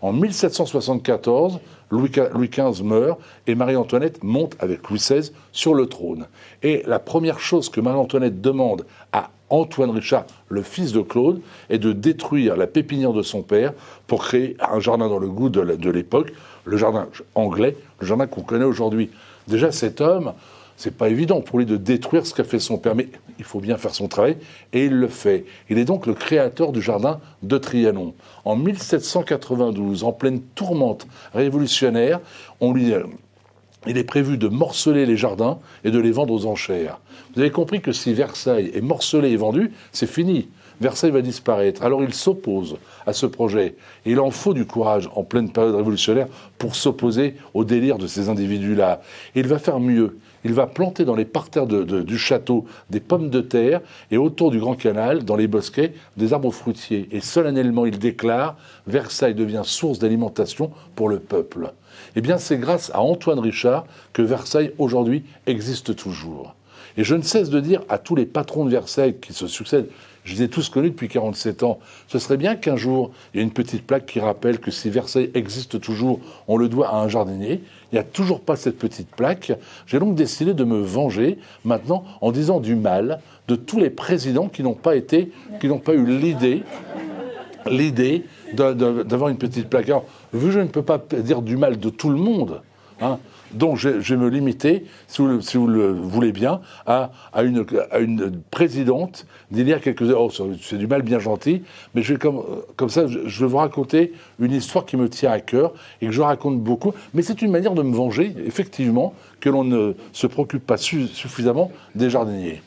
En 1774, Louis XV meurt et Marie-Antoinette monte avec Louis XVI sur le trône. Et la première chose que Marie-Antoinette demande à Antoine Richard, le fils de Claude, est de détruire la pépinière de son père pour créer un jardin dans le goût de l'époque, le jardin anglais, le jardin qu'on connaît aujourd'hui. Déjà, cet homme, c'est pas évident pour lui de détruire ce qu'a fait son père, mais il faut bien faire son travail, et il le fait. Il est donc le créateur du jardin de Trianon. En 1792, en pleine tourmente révolutionnaire, il est prévu de morceler les jardins et de les vendre aux enchères. Vous avez compris que si Versailles est morcelé et vendu, c'est fini. Versailles va disparaître. Alors il s'oppose à ce projet. Et il en faut du courage en pleine période révolutionnaire pour s'opposer au délire de ces individus-là. Et il va faire mieux. Il va planter dans les parterres du château des pommes de terre et autour du Grand Canal, dans les bosquets, des arbres fruitiers. Et solennellement, il déclare « Versailles devient source d'alimentation pour le peuple ». Eh bien, c'est grâce à Antoine Richard que Versailles, aujourd'hui, existe toujours. Et je ne cesse de dire à tous les patrons de Versailles qui se succèdent, je les ai tous connus depuis 47 ans, ce serait bien qu'un jour, il y ait une petite plaque qui rappelle que si Versailles existe toujours, on le doit à un jardinier. Il n'y a toujours pas cette petite plaque. J'ai donc décidé de me venger maintenant en disant du mal de tous les présidents qui n'ont pas eu l'idée d'avoir une petite plaque. Alors, vu que je ne peux pas dire du mal de tout le monde, hein, donc je vais me limiter, si vous le voulez bien, à une présidente d'il y a quelques heures. Oh, c'est du mal bien gentil, mais comme ça, je vais vous raconter une histoire qui me tient à cœur et que je raconte beaucoup. Mais c'est une manière de me venger, effectivement, que l'on ne se préoccupe pas suffisamment des jardiniers.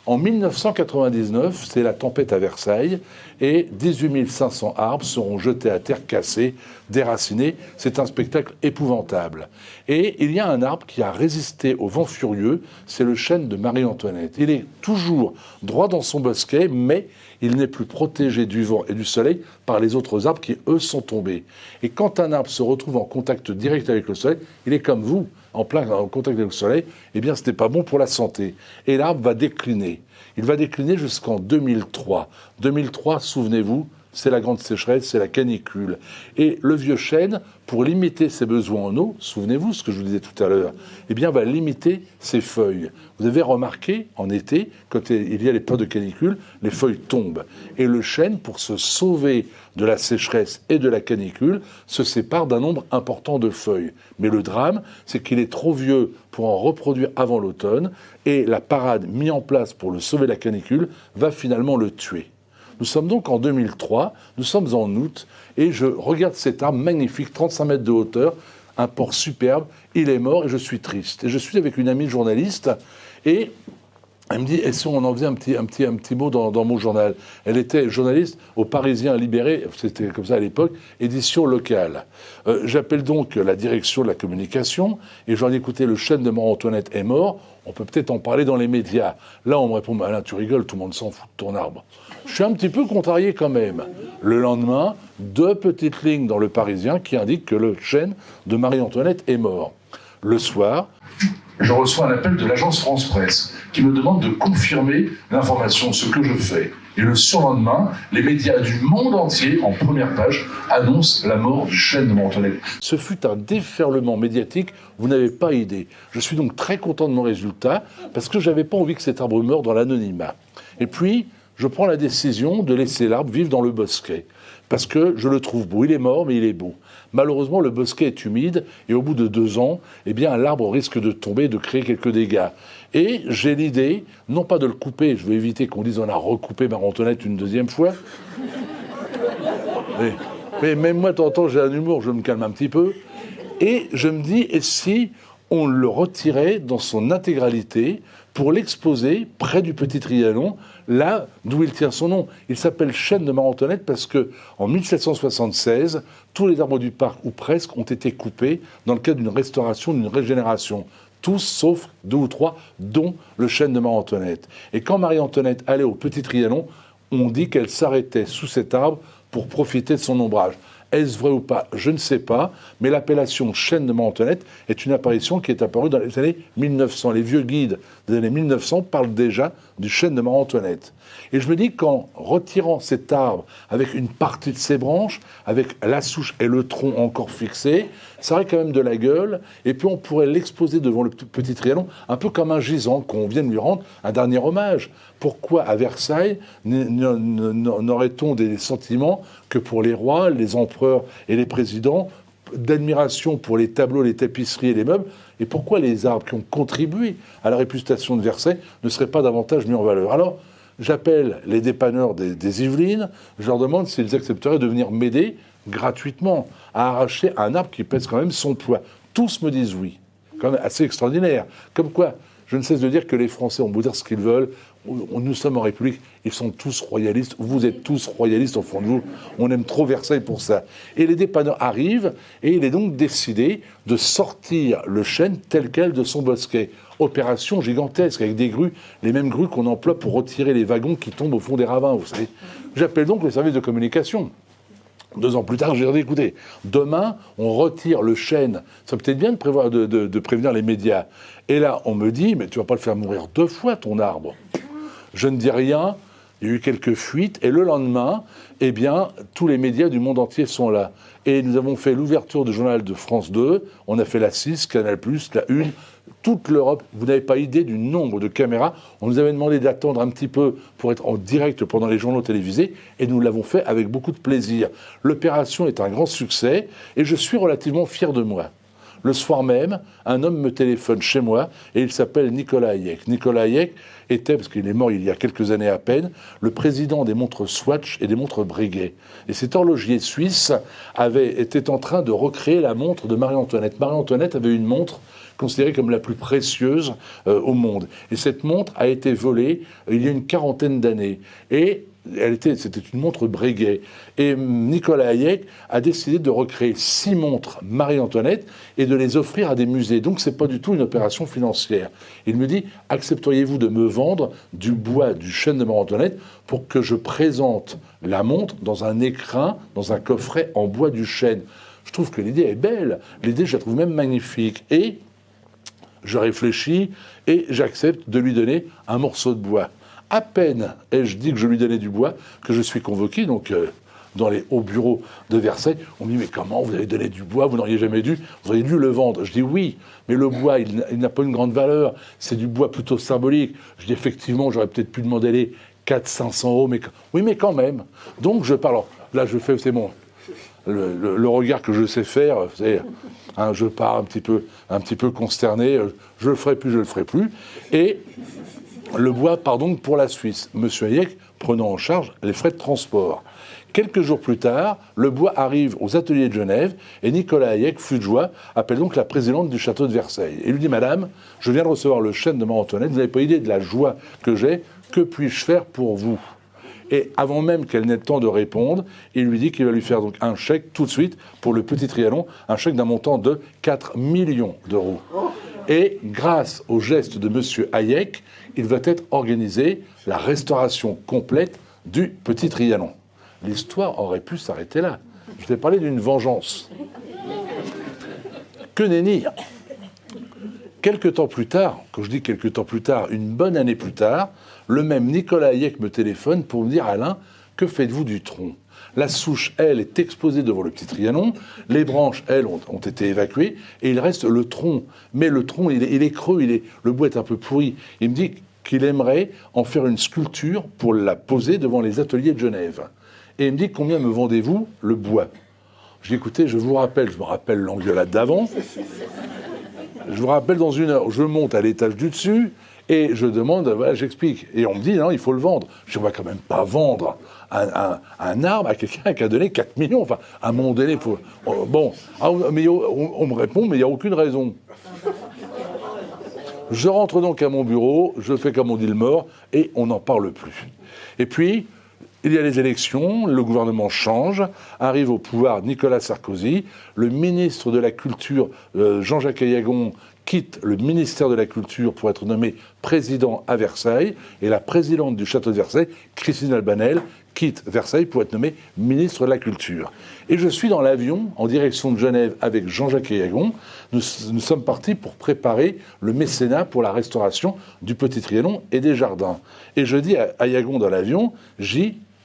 En 1999, c'est la tempête à Versailles et 18 500 arbres seront jetés à terre, cassés, déracinés. C'est un spectacle épouvantable. Et il y a un arbre qui a résisté au vent furieux, c'est le chêne de Marie-Antoinette. Il est toujours droit dans son bosquet, mais il n'est plus protégé du vent et du soleil par les autres arbres qui, eux, sont tombés. Et quand un arbre se retrouve en contact direct avec le soleil, il est comme vous, en contact avec le soleil, eh bien, ce n'est pas bon pour la santé. Et l'arbre va décliner. Il va décliner jusqu'en 2003. 2003, souvenez-vous, c'est la grande sécheresse, c'est la canicule. Et le vieux chêne, pour limiter ses besoins en eau, souvenez-vous ce que je vous disais tout à l'heure, eh bien, va limiter ses feuilles. Vous avez remarqué, en été, quand il y a les périodes de canicule, les feuilles tombent. Et le chêne, pour se sauver de la sécheresse et de la canicule, se sépare d'un nombre important de feuilles. Mais le drame, c'est qu'il est trop vieux pour en reproduire avant l'automne, et la parade mise en place pour le sauver de la canicule va finalement le tuer. Nous sommes donc en 2003, nous sommes en août, et je regarde cet arbre magnifique, 35 mètres de hauteur, un port superbe, il est mort et je suis triste. Et je suis avec une amie journaliste, et elle me dit, et si on en faisait un petit mot dans mon journal? Elle était journaliste au Parisien Libéré, c'était comme ça à l'époque, édition locale. J'appelle donc la direction de la communication, et je leur dis, écoutez, le chêne de Marie-Antoinette est mort, on peut peut-être en parler dans les médias. Là, on me répond, Alain, tu rigoles, tout le monde s'en fout de ton arbre. Je suis un petit peu contrarié quand même. Le lendemain, 2 petites lignes dans le Parisien qui indiquent que le chêne de Marie-Antoinette est mort. Le soir, je reçois un appel de l'agence France Presse qui me demande de confirmer l'information, ce que je fais. Et le surlendemain, les médias du monde entier, en première page, annoncent la mort du chêne de Marie-Antoinette. Ce fut un déferlement médiatique, vous n'avez pas idée. Je suis donc très content de mon résultat, parce que je n'avais pas envie que cet arbre meure dans l'anonymat. Et puis, je prends la décision de laisser l'arbre vivre dans le bosquet. Parce que je le trouve beau. Il est mort, mais il est beau. Malheureusement, le bosquet est humide, et au bout de 2 ans, eh bien, l'arbre risque de tomber, de créer quelques dégâts. Et j'ai l'idée, non pas de le couper, je veux éviter qu'on dise on a recoupé Marie-Antoinette une 2e fois. Mais même moi, de temps en temps, j'ai un humour, je me calme un petit peu. Et je me dis, et si on le retirait dans son intégralité pour l'exposer près du Petit Trianon, là d'où il tient son nom. Il s'appelle chêne de Marie-Antoinette parce que en 1776, tous les arbres du parc, ou presque, ont été coupés dans le cadre d'une restauration, d'une régénération. Tous, sauf 2 ou 3, dont le chêne de Marie-Antoinette. Et quand Marie-Antoinette allait au Petit Trianon, on dit qu'elle s'arrêtait sous cet arbre pour profiter de son ombrage. Est-ce vrai ou pas? Je ne sais pas, mais l'appellation chêne de Marie-Antoinette est une apparition qui est apparue dans les années 1900. Les vieux guides des années 1900 parlent déjà du chêne de Marie-Antoinette. Et je me dis qu'en retirant cet arbre avec une partie de ses branches, avec la souche et le tronc encore fixés, ça aurait quand même de la gueule, et puis on pourrait l'exposer devant le petit Trianon, un peu comme un gisant, qu'on vienne lui rendre un dernier hommage. Pourquoi à Versailles n'aurait-on des sentiments que pour les rois, les empereurs et les présidents, d'admiration pour les tableaux, les tapisseries et les meubles, et pourquoi les arbres qui ont contribué à la réputation de Versailles ne seraient pas davantage mis en valeur? Alors, j'appelle les dépanneurs des Yvelines, je leur demande s'ils accepteraient de venir m'aider gratuitement à arracher un arbre qui pèse quand même son poids. Tous me disent oui. Quand même assez extraordinaire. Comme quoi, je ne cesse de dire que les Français ont beau dire ce qu'ils veulent, nous sommes en République, ils sont tous royalistes, vous êtes tous royalistes au fond de vous, on aime trop Versailles pour ça. Et les dépanneurs arrivent, et il est donc décidé de sortir le chêne tel quel de son bosquet. Opération gigantesque, avec des grues, les mêmes grues qu'on emploie pour retirer les wagons qui tombent au fond des ravins, vous savez. J'appelle donc les services de communication. 2 ans plus tard, j'ai dit, écoutez, demain, on retire le chêne. Ça peut être bien de prévenir les médias. Et là, on me dit, mais tu vas pas le faire mourir 2 fois, ton arbre. Je ne dis rien, il y a eu quelques fuites, et le lendemain, eh bien, tous les médias du monde entier sont là. Et nous avons fait l'ouverture du journal de France 2, on a fait la 6, Canal+, la 1, toute l'Europe. Vous n'avez pas idée du nombre de caméras. On nous avait demandé d'attendre un petit peu pour être en direct pendant les journaux télévisés, et nous l'avons fait avec beaucoup de plaisir. L'opération est un grand succès, et je suis relativement fier de moi. Le soir même, un homme me téléphone chez moi, et il s'appelle Nicolas Hayek. Nicolas Hayek était, parce qu'il est mort il y a quelques années à peine, le président des montres Swatch et des montres Breguet. Et cet horloger suisse était en train de recréer la montre de Marie-Antoinette. Marie-Antoinette avait une montre considérée comme la plus précieuse au monde. Et cette montre a été volée il y a une 40aine d'années. Et c'était une montre Breguet. Et Nicolas Hayek a décidé de recréer 6 montres Marie-Antoinette et de les offrir à des musées. Donc c'est pas du tout une opération financière. Il me dit, accepteriez-vous de me vendre du bois du chêne de Marie-Antoinette pour que je présente la montre dans un écrin, dans un coffret en bois du chêne? Je trouve que l'idée est belle. L'idée, je la trouve même magnifique. Et je réfléchis et j'accepte de lui donner un morceau de bois. À peine ai-je dit que je lui donnais du bois, que je suis convoqué, donc dans les hauts bureaux de Versailles. On me dit, mais comment vous avez donné du bois? Vous n'auriez jamais dû. Vous auriez dû le vendre. Je dis oui, mais le bois, il n'a pas une grande valeur. C'est du bois plutôt symbolique. Je dis, effectivement, j'aurais peut-être pu demander les 400-500 euros, mais oui, mais quand même. Donc je parle. Là, je fais, c'est bon. Le regard que je sais faire, c'est, hein, je pars un petit peu consterné. Je le ferai plus. Et le bois part donc pour la Suisse. Monsieur Hayek prenant en charge les frais de transport. Quelques jours plus tard, le bois arrive aux ateliers de Genève et Nicolas Hayek, fou de joie, appelle donc la présidente du château de Versailles. Et lui dit, madame, je viens de recevoir le chêne de Marie-Antoinette, vous n'avez pas idée de la joie que j'ai, que puis-je faire pour vous? Et avant même qu'elle n'ait le temps de répondre, il lui dit qu'il va lui faire donc un chèque tout de suite pour le petit Trianon, un chèque d'un montant de 4 millions d'euros. Et grâce au geste de monsieur Hayek, il va être organisé la restauration complète du petit Trianon. L'histoire aurait pu s'arrêter là. Je vais parler d'une vengeance. Que nenni! Quelque temps plus tard, quand je dis quelque temps plus tard, une bonne année plus tard, le même Nicolas Hayek me téléphone pour me dire, Alain, que faites-vous du tronc? La souche, elle, est exposée devant le petit Trianon. Les branches, elles, ont été évacuées. Et il reste le tronc. Mais le tronc, il est creux, le bois est un peu pourri. Il me dit qu'il aimerait en faire une sculpture pour la poser devant les ateliers de Genève. Et il me dit, combien me vendez-vous le bois? Je dis, écoutez, je me rappelle l'engueulade d'avant. Je vous rappelle dans 1 heure. Je monte à l'étage du dessus et je demande, voilà, j'explique. Et on me dit, non, il faut le vendre. Je dis, on va quand même pas vendre un arbre à quelqu'un qui a donné 4 millions. Enfin, à un moment donné, il faut... Bon, mais on me répond, mais il n'y a aucune raison. Je rentre donc à mon bureau, je fais comme on dit le mort, et on n'en parle plus. Et puis, il y a les élections, le gouvernement change, arrive au pouvoir Nicolas Sarkozy, le ministre de la Culture, Jean-Jacques Ayagon, quitte le ministère de la Culture pour être nommé président à Versailles, et la présidente du château de Versailles, Christine Albanel, quitte Versailles pour être nommée ministre de la Culture. Et je suis dans l'avion en direction de Genève avec Jean-Jacques Ayagon. Nous sommes partis pour préparer le mécénat pour la restauration du Petit Trianon et des jardins. Et je dis à Ayagon dans l'avion,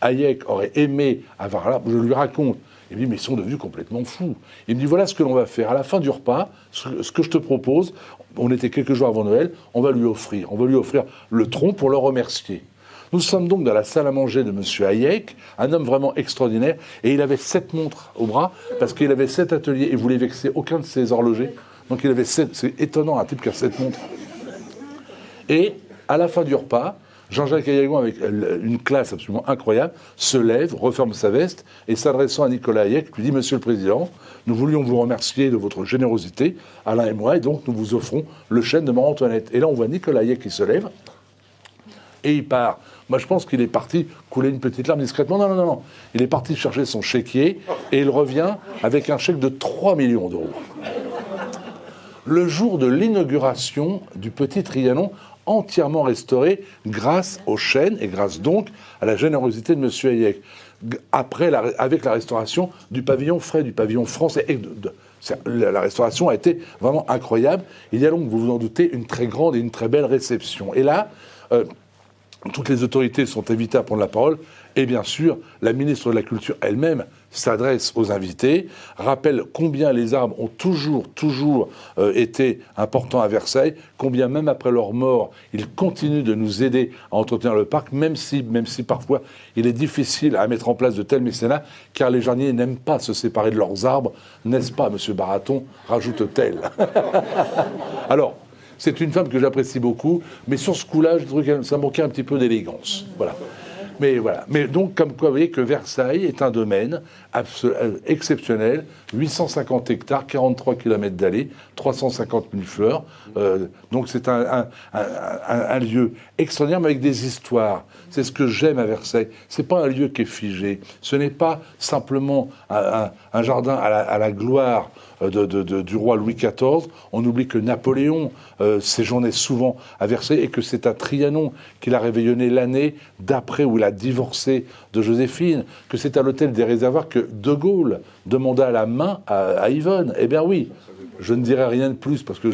Hayek aurait aimé avoir là, je lui raconte. Il me dit, mais ils sont devenus complètement fous. Il me dit, voilà ce que l'on va faire. À la fin du repas, ce que je te propose, on était quelques jours avant Noël, on va lui offrir le tronc pour le remercier. Nous sommes donc dans la salle à manger de M. Hayek, un homme vraiment extraordinaire, et il avait 7 montres au bras, parce qu'il avait 7 ateliers, et voulait vexer aucun de ses horlogers. Donc il avait 7, c'est étonnant, un type qui a 7 montres. Et à la fin du repas, Jean-Jacques Ayagon, avec une classe absolument incroyable, se lève, referme sa veste, et s'adressant à Nicolas Hayek, lui dit « Monsieur le Président, nous voulions vous remercier de votre générosité, Alain et moi, et donc nous vous offrons le chêne de Marie-Antoinette. » Et là, on voit Nicolas Hayek qui se lève, et il part. Moi, je pense qu'il est parti couler une petite larme discrètement. Non. Il est parti chercher son chéquier et il revient avec un chèque de 3 millions d'euros. Le jour de l'inauguration du Petit Trianon, entièrement restauré grâce au chêne et grâce donc à la générosité de M. Hayek. Avec la restauration du pavillon frais, du pavillon français. La restauration a été vraiment incroyable. Il y a donc, vous vous en doutez, une très grande et une très belle réception. Et là, toutes les autorités sont invitées à prendre la parole et bien sûr, la ministre de la Culture elle-même s'adresse aux invités, rappelle combien les arbres ont toujours été importants à Versailles, combien même après leur mort, ils continuent de nous aider à entretenir le parc, même si parfois il est difficile à mettre en place de tels mécénats, car les jardiniers n'aiment pas se séparer de leurs arbres, n'est-ce pas, monsieur Baraton, rajoute-t-elle. Alors, c'est une femme que j'apprécie beaucoup, mais sur ce coup-là, je trouve que ça manquait un petit peu d'élégance. Voilà. Mais donc, comme quoi, vous voyez que Versailles est un domaine exceptionnel, 850 hectares, 43 km d'allées, 350 000 fleurs. Donc c'est un lieu extraordinaire, mais avec des histoires. C'est ce que j'aime à Versailles. C'est pas un lieu qui est figé. Ce n'est pas simplement un jardin à la gloire du roi Louis XIV. On oublie que Napoléon séjournait souvent à Versailles et que c'est à Trianon qu'il a réveillonné l'année d'après où il a divorcé de Joséphine, que c'est à l'hôtel des Réservoirs que De Gaulle demanda la main à Yvonne. Eh bien oui, je ne dirai rien de plus parce que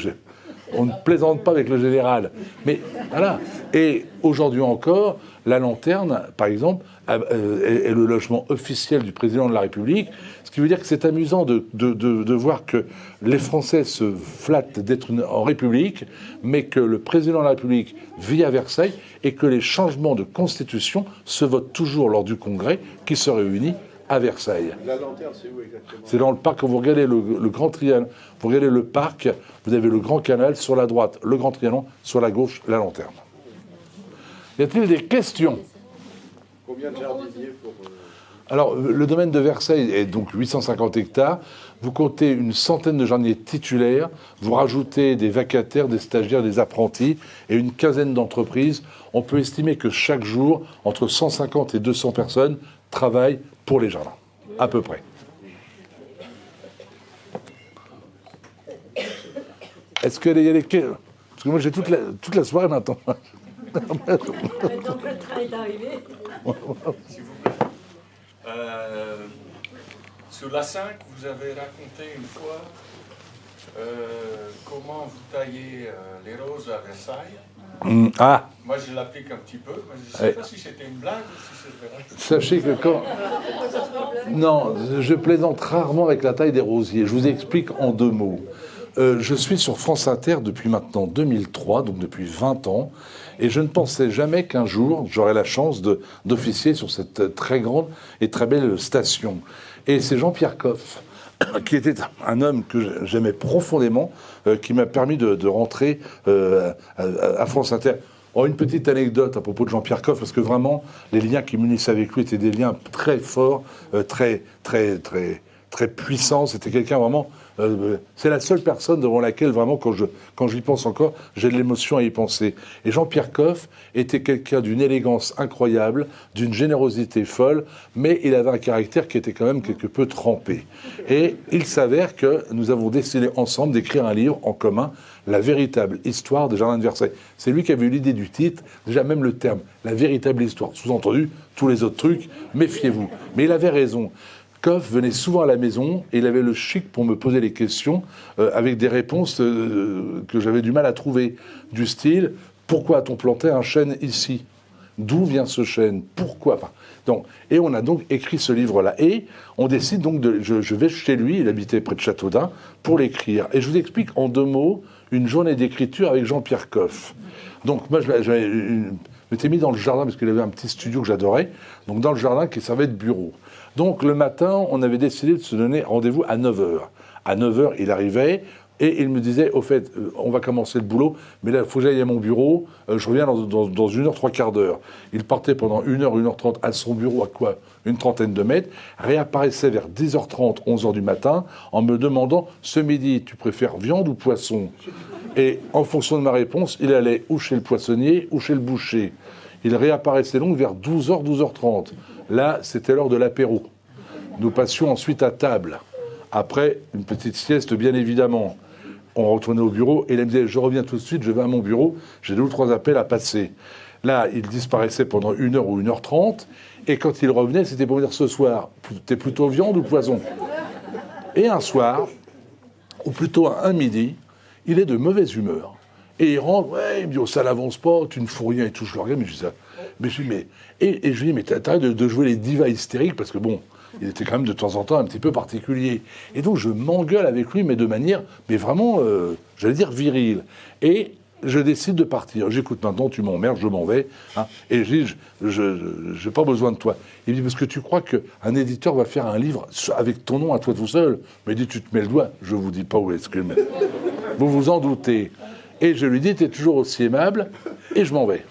on ne plaisante pas avec le général. Mais voilà. Et aujourd'hui encore, la Lanterne, par exemple, est le logement officiel du président de la République. Ce qui veut dire que c'est amusant de voir que les Français se flattent d'être en République, mais que le président de la République vit à Versailles et que les changements de constitution se votent toujours lors du Congrès qui se réunit à Versailles. La Lanterne, c'est où exactement? C'est dans le parc. Quand vous regardez le Grand Trianon, vous regardez le parc, vous avez le Grand Canal sur la droite, le Grand Trianon, sur la gauche, la Lanterne. Y a-t-il des questions? Combien de jardiniers pour... Alors, le domaine de Versailles est donc 850 hectares. Vous comptez une centaine de jardiniers titulaires. Vous rajoutez des vacataires, des stagiaires, des apprentis et une quinzaine d'entreprises. On peut estimer que chaque jour, entre 150 et 200 personnes travaillent pour les jardins, à peu près. Est-ce qu'il y a des questions? Parce que moi, j'ai toute la soirée maintenant. Donc le train est arrivé. S'il vous plaît. Sur la 5, vous avez raconté une fois comment vous taillez les roses à Versailles. Ah. Moi, je l'applique un petit peu, mais je ne sais pas si c'était une blague ou si c'était vrai. Sachez que quand... Non, je plaisante rarement avec la taille des rosiers. Je vous explique en 2 mots. Je suis sur France Inter depuis maintenant 2003, donc depuis 20 ans, et je ne pensais jamais qu'un jour j'aurais la chance d'officier sur cette très grande et très belle station. Et c'est Jean-Pierre Coff, qui était un homme que j'aimais profondément, qui m'a permis de rentrer à France Inter. Oh, une petite anecdote à propos de Jean-Pierre Coff, parce que vraiment, les liens qui m'unissaient avec lui étaient des liens très forts, très puissants. C'était quelqu'un vraiment C'est la seule personne devant laquelle, vraiment, quand j'y pense encore, j'ai de l'émotion à y penser. Et Jean-Pierre Coff était quelqu'un d'une élégance incroyable, d'une générosité folle, mais il avait un caractère qui était quand même quelque peu trempé. Et il s'avère que nous avons décidé ensemble d'écrire un livre en commun, La véritable histoire des Jardins de Versailles. C'est lui qui avait eu l'idée du titre, déjà même le terme, la véritable histoire. Sous-entendu, tous les autres trucs, méfiez-vous. Mais il avait raison. Coff venait souvent à la maison et il avait le chic pour me poser les questions avec des réponses que j'avais du mal à trouver. Du style, pourquoi a-t-on planté un chêne ici ? D'où vient ce chêne ? Pourquoi ? Et on a donc écrit ce livre-là. Et on décide donc je vais chez lui, il habitait près de Châteaudun, pour l'écrire. Et je vous explique en 2 mots une journée d'écriture avec Jean-Pierre Coff. Donc moi, je m'étais mis dans le jardin parce qu'il avait un petit studio que j'adorais. Donc dans le jardin qui servait de bureau. Donc le matin, on avait décidé de se donner rendez-vous à 9h. À 9h, il arrivait et il me disait, au fait, on va commencer le boulot, mais là, il faut que j'aille à mon bureau, je reviens dans 1 heure, 3/4 d'heure. Il partait pendant 1 heure, 1h30 à son bureau, à quoi ? Une trentaine de mètres, réapparaissait vers 10h30, 11h du matin, en me demandant, ce midi, tu préfères viande ou poisson ? Et en fonction de ma réponse, il allait ou chez le poissonnier ou chez le boucher. Il réapparaissait donc vers 12h, 12h30. Là, c'était l'heure de l'apéro. Nous passions ensuite à table. Après, une petite sieste, bien évidemment. On retournait au bureau et il me disait, je reviens tout de suite, je vais à mon bureau, j'ai 2 ou 3 appels à passer. Là, il disparaissait pendant 1 heure ou 1h30. Et quand il revenait, c'était pour me dire, ce soir, t'es plutôt viande ou poisson ? Et un soir, ou plutôt un midi, il est de mauvaise humeur. Et il rentre, ouais, il me dit, oh, ça n'avance pas, tu ne fous rien et tout. Je le regarde, mais je dis ça. Mais je lui dis, et je lui dis, mais t'arrêtes de jouer les divas hystériques, parce que bon, il était quand même de temps en temps un petit peu particulier. Et donc je m'engueule avec lui, mais de manière, mais vraiment, j'allais dire virile. Et je décide de partir. J'écoute, maintenant, tu m'emmerdes, je m'en vais. Hein. Et je dis, je n'ai pas besoin de toi. Il me dit, parce que tu crois qu'un éditeur va faire un livre avec ton nom à toi tout seul ? Mais il dit, tu te mets le doigt. Je ne vous dis pas où est-ce que je le mets. Vous vous en doutez. Et je lui dis, tu es toujours aussi aimable. Et je m'en vais.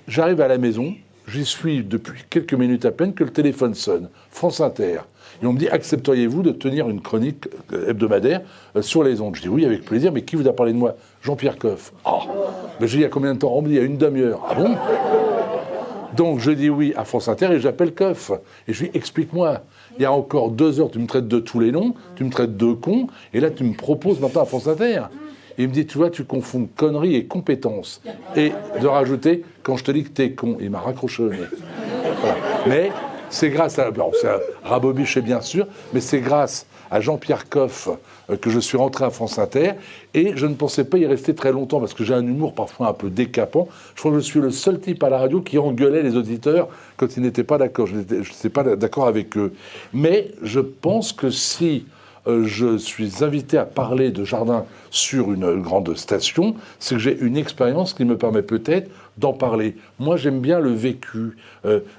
J'arrive à la maison. J'y suis depuis quelques minutes à peine que le téléphone sonne. France Inter. Et on me dit, accepteriez-vous de tenir une chronique hebdomadaire sur les ondes ? Je dis oui, avec plaisir, mais qui vous a parlé de moi ? Jean-Pierre Coff. Oh, ben je dis, il y a combien de temps ? On me dit, il y a une demi-heure. Ah bon ? Donc je dis oui à France Inter et j'appelle Coff. Et je lui dis, explique-moi. Il y a encore 2 heures, tu me traites de tous les noms, tu me traites de con, et là tu me proposes maintenant à France Inter. Et il me dit, tu vois, tu confonds conneries et compétences. Et de rajouter, quand je te dis que t'es con, il m'a raccroché le nez. Voilà. Mais c'est grâce à... Bon, c'est rabobiché bien sûr, mais c'est grâce à Jean-Pierre Coff que je suis rentré à France Inter. Et je ne pensais pas y rester très longtemps, parce que j'ai un humour parfois un peu décapant. Je crois que je suis le seul type à la radio qui engueulait les auditeurs quand ils n'étaient pas d'accord. Je n'étais pas d'accord avec eux. Mais je pense que si... je suis invité à parler de jardin sur une grande station, c'est que j'ai une expérience qui me permet peut-être d'en parler. Moi, j'aime bien le vécu.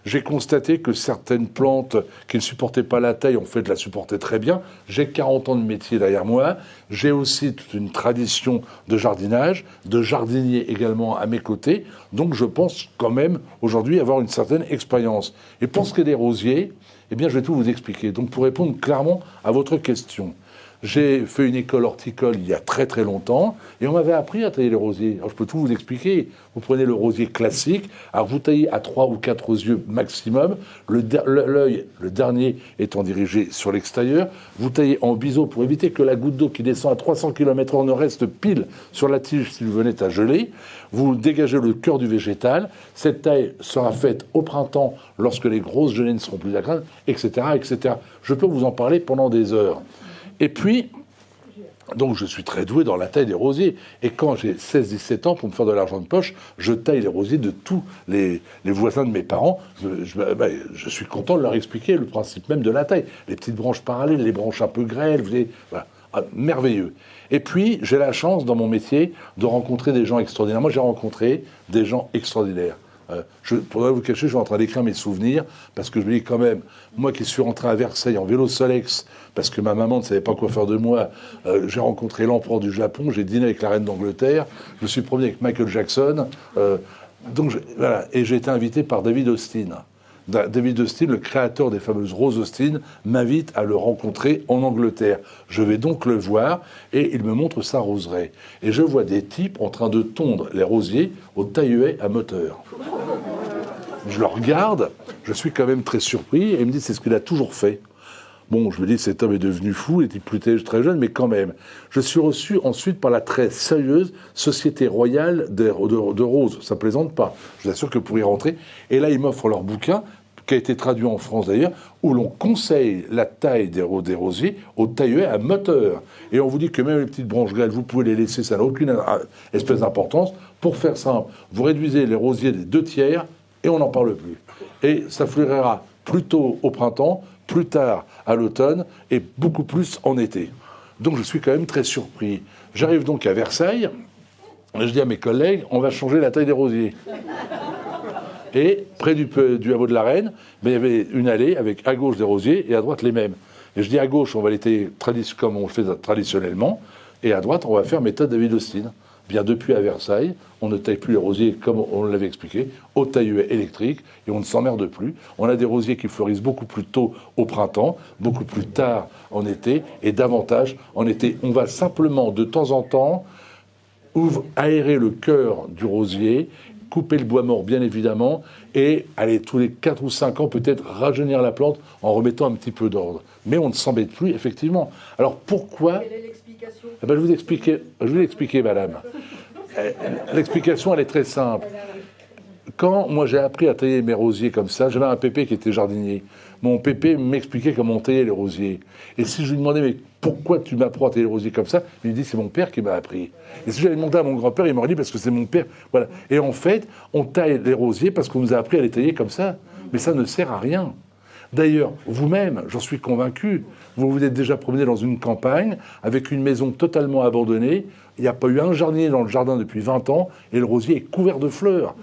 J'ai constaté que certaines plantes qui ne supportaient pas la taille, en fait, la supportaient très bien. J'ai 40 ans de métier derrière moi. J'ai aussi toute une tradition de jardinage, de jardinier également à mes côtés. Donc, je pense quand même, aujourd'hui, avoir une certaine expérience. Et pour ce qui est des rosiers, eh bien, je vais tout vous expliquer. Donc, pour répondre clairement à votre question, j'ai fait une école horticole il y a très très longtemps et on m'avait appris à tailler les rosiers. Alors, je peux tout vous expliquer. Vous prenez le rosier classique, alors vous taillez à 3 ou 4 yeux maximum, l'œil, le dernier étant dirigé sur l'extérieur. Vous taillez en biseau pour éviter que la goutte d'eau qui descend à 300 km/h ne reste pile sur la tige s'il venait à geler. Vous dégagez le cœur du végétal. Cette taille sera faite au printemps lorsque les grosses gelées ne seront plus à craindre, etc., etc. Je peux vous en parler pendant des heures. Et puis, donc je suis très doué dans la taille des rosiers. Et quand j'ai 16-17 ans, pour me faire de l'argent de poche, je taille les rosiers de tous les voisins de mes parents. Je suis content de leur expliquer le principe même de la taille. Les petites branches parallèles, les branches un peu grêles, vous voyez, voilà. Ah, merveilleux. Et puis, j'ai la chance dans mon métier de rencontrer des gens extraordinaires. Moi, j'ai rencontré des gens extraordinaires. Pour ne vous cacher, je suis en train d'écrire mes souvenirs, parce que je me dis quand même, moi qui suis rentré à Versailles en vélo Solex, parce que ma maman ne savait pas quoi faire de moi, j'ai rencontré l'empereur du Japon, j'ai dîné avec la reine d'Angleterre, je me suis promené avec Michael Jackson, voilà, et j'ai été invité par David Austin. David Austin, le créateur des fameuses roses Austin, m'invite à le rencontrer en Angleterre. Je vais donc le voir et il me montre sa roseraie. Et je vois des types en train de tondre les rosiers au taille-haie à moteur. Je le regarde, je suis quand même très surpris et il me dit c'est ce qu'il a toujours fait. Bon, je me dis, cet homme est devenu fou, il était plus très jeune, mais quand même. Je suis reçu ensuite par la très sérieuse Société Royale de Roses. Ça plaisante pas. Je vous assure que pour y rentrer. Et là, ils m'offrent leur bouquin, qui a été traduit en France d'ailleurs, où l'on conseille la taille des rosiers au taille-haie à moteur. Et on vous dit que même les petites branches grêles, vous pouvez les laisser, ça n'a aucune espèce d'importance. Pour faire simple, vous réduisez les rosiers des 2/3 et on n'en parle plus. Et ça fleurira plus tôt au printemps, plus tard à l'automne et beaucoup plus en été. Donc je suis quand même très surpris. J'arrive donc à Versailles, et je dis à mes collègues, on va changer la taille des rosiers. Et près du hameau de la Reine, il y avait une allée avec à gauche des rosiers et à droite les mêmes. Et je dis à gauche, on va les tailler comme on le fait traditionnellement, et à droite, on va faire méthode David Austin. Bien depuis à Versailles, on ne taille plus les rosiers comme on l'avait expliqué, au taille-haie électrique, et on ne s'emmerde plus. On a des rosiers qui fleurissent beaucoup plus tôt au printemps, beaucoup plus tard en été, et davantage en été. On va simplement, de temps en temps, aérer le cœur du rosier, couper le bois mort, bien évidemment, et aller tous les 4 ou 5 ans, peut-être rajeunir la plante en remettant un petit peu d'ordre. Mais on ne s'embête plus, effectivement. Alors pourquoi... Quelle est l'explication ? Je vais vous expliquer, madame. L'explication, elle est très simple. Quand moi j'ai appris à tailler mes rosiers comme ça, j'avais un pépé qui était jardinier. Mon pépé m'expliquait comment on taillait les rosiers. Et si je lui demandais, mais pourquoi tu m'apprends à tailler les rosiers comme ça, il me dit, c'est mon père qui m'a appris. Et si j'avais demandé à mon grand-père, il m'aurait dit, parce que c'est mon père. Voilà. Et en fait, on taille les rosiers parce qu'on nous a appris à les tailler comme ça. Mais ça ne sert à rien. D'ailleurs, vous-même, j'en suis convaincu, vous vous êtes déjà promené dans une campagne avec une maison totalement abandonnée. Il n'y a pas eu un jardinier dans le jardin depuis 20 ans et le rosier est couvert de fleurs.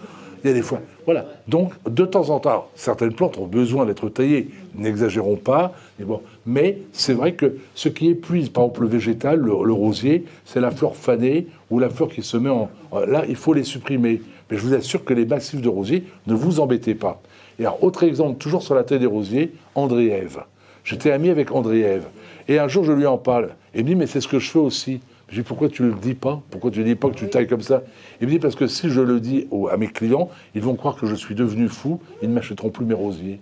Il y a des fois. Voilà. Donc, de temps en temps, certaines plantes ont besoin d'être taillées. N'exagérons pas. Mais, bon. Mais c'est vrai que ce qui épuise, par exemple, le végétal, le rosier, c'est la fleur fanée ou la fleur qui se met en... Là, il faut les supprimer. Mais je vous assure que les massifs de rosiers, ne vous embêtez pas. Et alors, autre exemple, toujours sur la taille des rosiers, André Ève. J'étais ami avec André Ève. Et un jour, je lui en parle. Et il me dit, mais c'est ce que je fais aussi. Je lui dis, pourquoi tu ne le dis pas? Pourquoi tu ne dis pas que tu tailles comme ça? Il me dit, parce que si je le dis à mes clients, ils vont croire que je suis devenu fou, ils ne m'achèteront plus mes rosiers.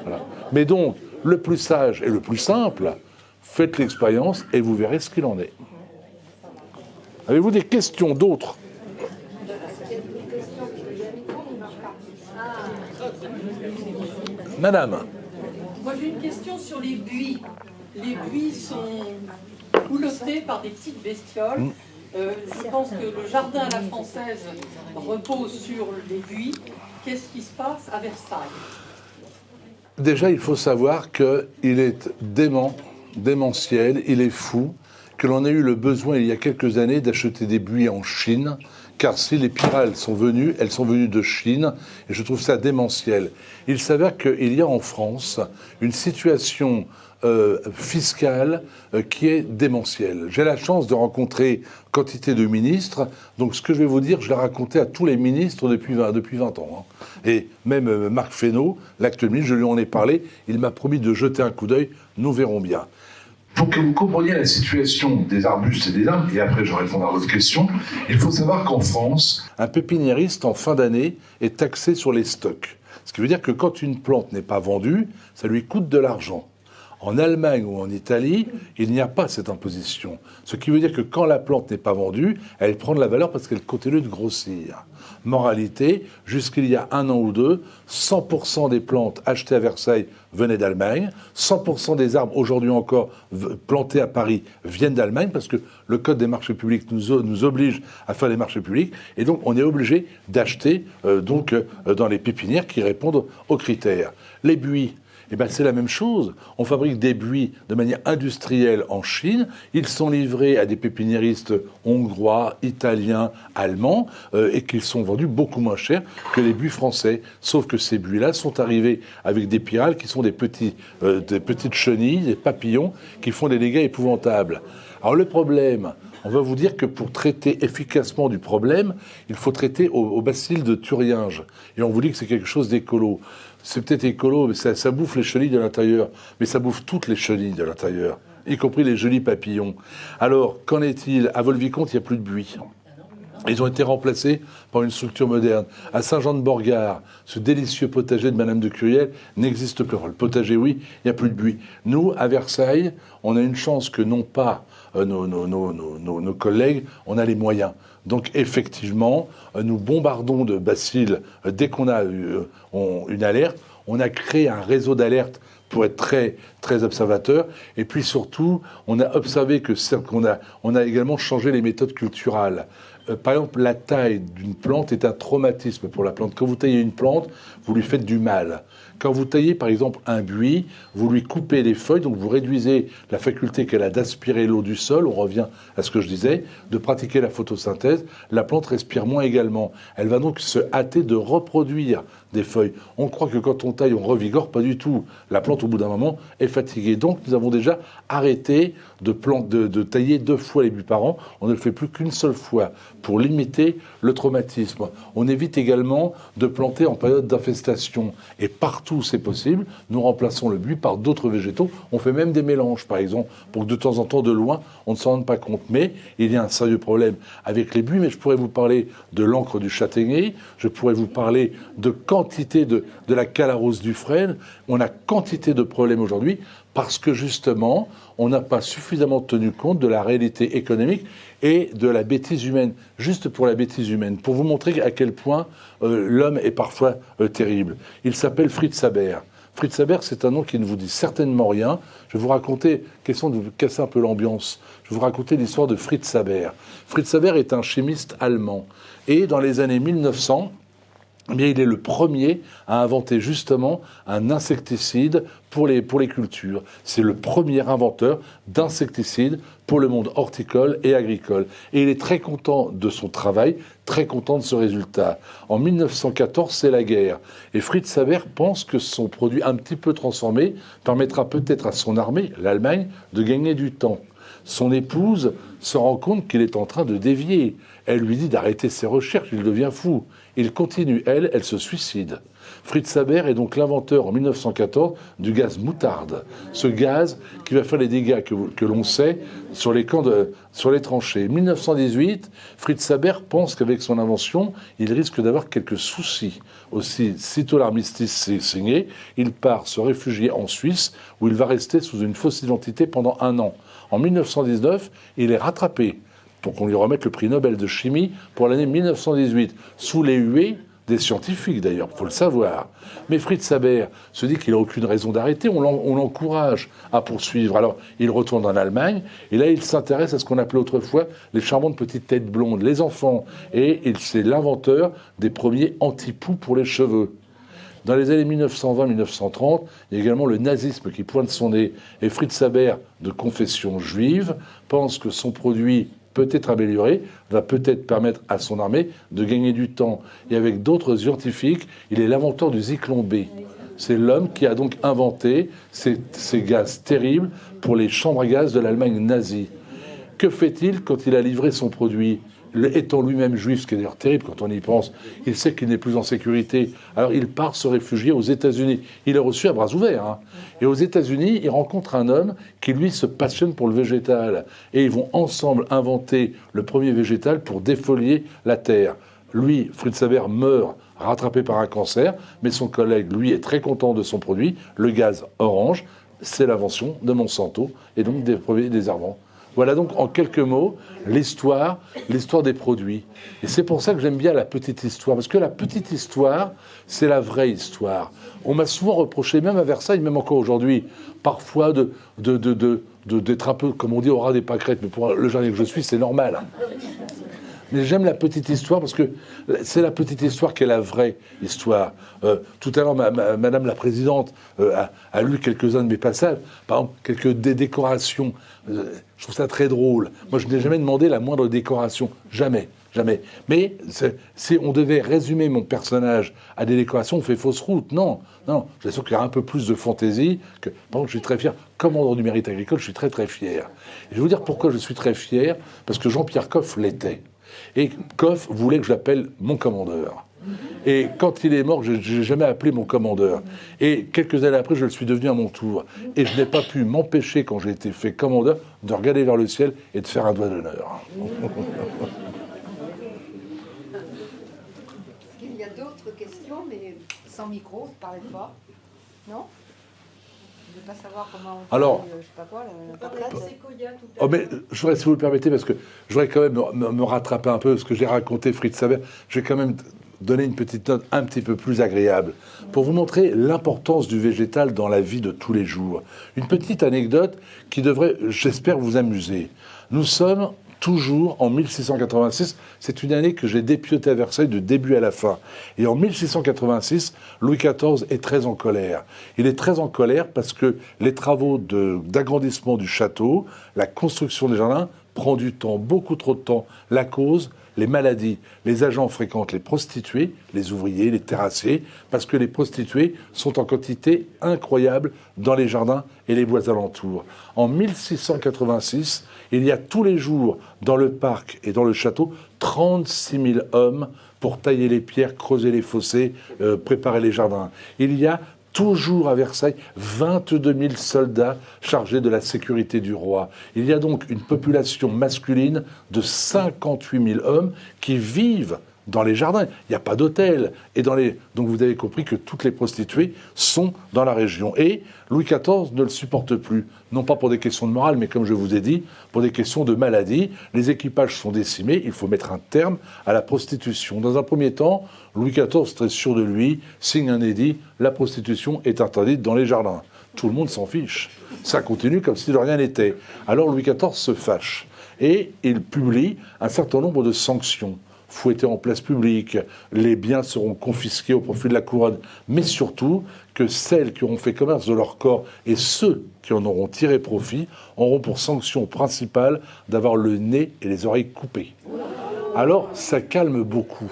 Voilà. Mais donc, le plus sage et le plus simple, faites l'expérience et vous verrez ce qu'il en est. Avez-vous des questions d'autres? Madame. Moi j'ai une question sur les buis. Les buis sont coulottés par des petites bestioles. Je pense que le jardin à la française repose sur les buis. Qu'est-ce qui se passe à Versailles? Déjà, il faut savoir qu'il est démentiel, il est fou, que l'on a eu le besoin il y a quelques années d'acheter des buis en Chine, car si les pyrales sont venues, elles sont venues de Chine, et je trouve ça démentiel. Il s'avère qu'il y a en France une situation fiscale qui est démentielle. J'ai la chance de rencontrer quantité de ministres, donc ce que je vais vous dire, je l'ai raconté à tous les ministres depuis 20 ans. Et même Marc Fesneau, l'actuel ministre, je lui en ai parlé, il m'a promis de jeter un coup d'œil, nous verrons bien. Pour que vous compreniez la situation des arbustes et des arbres, et après je répondrai à votre question, il faut savoir qu'en France, un pépiniériste en fin d'année est taxé sur les stocks. Ce qui veut dire que quand une plante n'est pas vendue, ça lui coûte de l'argent. En Allemagne ou en Italie, il n'y a pas cette imposition. Ce qui veut dire que quand la plante n'est pas vendue, elle prend de la valeur parce qu'elle continue de grossir. Moralité, jusqu'il y a 1 an ou 2, 100% des plantes achetées à Versailles venaient d'Allemagne, 100% des arbres aujourd'hui encore plantés à Paris viennent d'Allemagne parce que le code des marchés publics nous oblige à faire des marchés publics et donc on est obligé d'acheter dans les pépinières qui répondent aux critères. Les buis, eh ben, c'est la même chose. On fabrique des buis de manière industrielle en Chine. Ils sont livrés à des pépiniéristes hongrois, italiens, allemands, et qu'ils sont vendus beaucoup moins cher que les buis français. Sauf que ces buis-là sont arrivés avec des pyrales qui sont des petites chenilles, des papillons, qui font des dégâts épouvantables. Alors le problème, On va vous dire que pour traiter efficacement du problème, il faut traiter au bacille de Thuringe. Et on vous dit que c'est quelque chose d'écolo. C'est peut-être écolo, mais ça bouffe les chenilles de l'intérieur. Mais ça bouffe toutes les chenilles de l'intérieur, y compris les jolis papillons. Alors, qu'en est-il? À Volvicomte, il n'y a plus de buis. Ils ont été remplacés par une structure moderne. À Saint-Jean-de-Borgard, ce délicieux potager de Madame de Curiel n'existe plus. Le potager, oui, il n'y a plus de buis. Nous, à Versailles, on a une chance que non pas nos collègues, on a les moyens. Donc effectivement, nous bombardons de bacilles dès qu'on a une alerte. On a créé un réseau d'alerte pour être très, très observateur. Et puis surtout, on a observé on a également changé les méthodes culturales. Par exemple, la taille d'une plante est un traumatisme pour la plante. Quand vous taillez une plante, vous lui faites du mal. Quand vous taillez, par exemple, un buis, vous lui coupez les feuilles, donc vous réduisez la faculté qu'elle a d'aspirer l'eau du sol. On revient à ce que je disais, de pratiquer la photosynthèse. La plante respire moins également. Elle va donc se hâter de reproduire des feuilles. On croit que quand on taille, on revigore, pas du tout. La plante, au bout d'un moment, est fatiguée. Donc, nous avons déjà arrêté de tailler 2 fois les buis par an. On ne le fait plus qu'une seule fois pour limiter le traumatisme. On évite également de planter en période d'infestation. Et partout où c'est possible, nous remplaçons le buis par d'autres végétaux. On fait même des mélanges, par exemple, pour que de temps en temps, de loin, on ne s'en rende pas compte. Mais il y a un sérieux problème avec les buis. Mais je pourrais vous parler de l'encre du châtaignier. Je pourrais vous parler de quantité de la calarose du frêne. On a quantité de problèmes aujourd'hui parce que justement, on n'a pas suffisamment tenu compte de la réalité économique et de la bêtise humaine. Juste pour la bêtise humaine, pour vous montrer à quel point l'homme est parfois terrible. Il s'appelle Fritz Haber. Fritz Haber, c'est un nom qui ne vous dit certainement rien. Je vais vous raconter, question de vous casser un peu l'ambiance, je vais vous raconter l'histoire de Fritz Haber. Fritz Haber est un chimiste allemand. Et dans les années 1900, mais il est le premier à inventer justement un insecticide pour les cultures. C'est le premier inventeur d'insecticides pour le monde horticole et agricole. Et il est très content de son travail, très content de ce résultat. En 1914, c'est la guerre. Et Fritz Haber pense que son produit un petit peu transformé permettra peut-être à son armée, l'Allemagne, de gagner du temps. Son épouse se rend compte qu'il est en train de dévier. Elle lui dit d'arrêter ses recherches, il devient fou. Il continue, elle se suicide. Fritz Haber est donc l'inventeur en 1914 du gaz moutarde. Ce gaz qui va faire les dégâts que l'on sait sur les tranchées. 1918, Fritz Haber pense qu'avec son invention, il risque d'avoir quelques soucis. Aussi, sitôt l'armistice est signé, il part se réfugier en Suisse où il va rester sous une fausse identité pendant 1 an. En 1919, il est rattrapé pour qu'on lui remette le prix Nobel de chimie pour l'année 1918, sous les huées des scientifiques d'ailleurs, il faut le savoir. Mais Fritz Haber se dit qu'il n'a aucune raison d'arrêter, on l'encourage à poursuivre. Alors il retourne en Allemagne, et là il s'intéresse à ce qu'on appelait autrefois les charmantes petites têtes blondes, les enfants. Et c'est l'inventeur des premiers antipoux pour les cheveux. Dans les années 1920-1930, il y a également le nazisme qui pointe son nez. Et Fritz Haber, de confession juive, pense que son produit peut-être amélioré, va peut-être permettre à son armée de gagner du temps. Et avec d'autres scientifiques, il est l'inventeur du Zyklon B. C'est l'homme qui a donc inventé ces gaz terribles pour les chambres à gaz de l'Allemagne nazie. Que fait-il quand il a livré son produit ? Étant lui-même juif, ce qui est d'ailleurs terrible quand on y pense, il sait qu'il n'est plus en sécurité. Alors il part se réfugier aux États-Unis. Il est reçu à bras ouverts. Hein. Et aux États-Unis, il rencontre un homme qui, lui, se passionne pour le végétal. Et ils vont ensemble inventer le premier végétal pour défolier la terre. Lui, Fritz Haber, meurt rattrapé par un cancer, mais son collègue, lui, est très content de son produit. Le gaz orange, c'est l'invention de Monsanto et donc des premiers désherbants. Voilà donc en quelques mots l'histoire des produits. Et c'est pour ça que j'aime bien la petite histoire, parce que la petite histoire, c'est la vraie histoire. On m'a souvent reproché, même à Versailles, même encore aujourd'hui, parfois d'être un peu, comme on dit, au ras des pâquerettes. Mais pour le jardinier que je suis, c'est normal. Mais j'aime la petite histoire parce que c'est la petite histoire qui est la vraie histoire. Tout à l'heure, Madame la Présidente a lu quelques-uns de mes passages. Par exemple, quelques des décorations. Je trouve ça très drôle. Moi, je n'ai jamais demandé la moindre décoration. Jamais. Jamais. Mais si on devait résumer mon personnage à des décorations, on fait fausse route. Non, non. J'ai sûr qu'il y a un peu plus de fantaisie. Par contre, je suis très fier. Commandant du mérite agricole, je suis très très fier. Et je vais vous dire pourquoi je suis très fier. Parce que Jean-Pierre Coff l'était. Et Coff voulait que je l'appelle mon commandeur. Et quand il est mort, je n'ai jamais appelé mon commandeur. Et quelques années après, je le suis devenu à mon tour. Et je n'ai pas pu m'empêcher, quand j'ai été fait commandeur, de regarder vers le ciel et de faire un doigt d'honneur. Il y a d'autres questions, mais sans micro, ne parlez pas. Non? Je ne veux pas savoir comment on fait, Alors, je sais pas quoi, On parlait de séquoia tout à oh, l'heure. mais je voudrais, si vous le permettez, parce que je voudrais quand même me rattraper un peu, ce que j'ai raconté, Fritz Saber, je vais quand même donner une petite note un petit peu plus agréable, pour vous montrer l'importance du végétal dans la vie de tous les jours. Une petite anecdote qui devrait, j'espère, vous amuser. Nous sommes toujours en 1686, c'est une année que j'ai dépiotée à Versailles de début à la fin. Et en 1686, Louis XIV est très en colère. Il est très en colère parce que les travaux d'agrandissement du château, la construction des jardins, prend du temps, beaucoup trop de temps. La cause, les maladies. Les agents fréquentent les prostituées, les ouvriers, les terrassiers, parce que les prostituées sont en quantité incroyable dans les jardins et les bois alentours. En 1686, il y a tous les jours dans le parc et dans le château 36 000 hommes pour tailler les pierres, creuser les fossés, préparer les jardins. Il y a toujours à Versailles 22 000 soldats chargés de la sécurité du roi. Il y a donc une population masculine de 58 000 hommes qui vivent dans les jardins. Il n'y a pas d'hôtel. Donc vous avez compris que toutes les prostituées sont dans la région. Et Louis XIV ne le supporte plus. Non pas pour des questions de morale, mais comme je vous ai dit, pour des questions de maladie. Les équipages sont décimés. Il faut mettre un terme à la prostitution. Dans un premier temps, Louis XIV, très sûr de lui, signe un édit. La prostitution est interdite dans les jardins. Tout le monde s'en fiche. Ça continue comme si de rien n'était. Alors Louis XIV se fâche. Et il publie un certain nombre de sanctions. Fouettés en place publique, les biens seront confisqués au profit de la couronne, mais surtout que celles qui auront fait commerce de leur corps et ceux qui en auront tiré profit auront pour sanction principale d'avoir le nez et les oreilles coupés. Alors, ça calme beaucoup.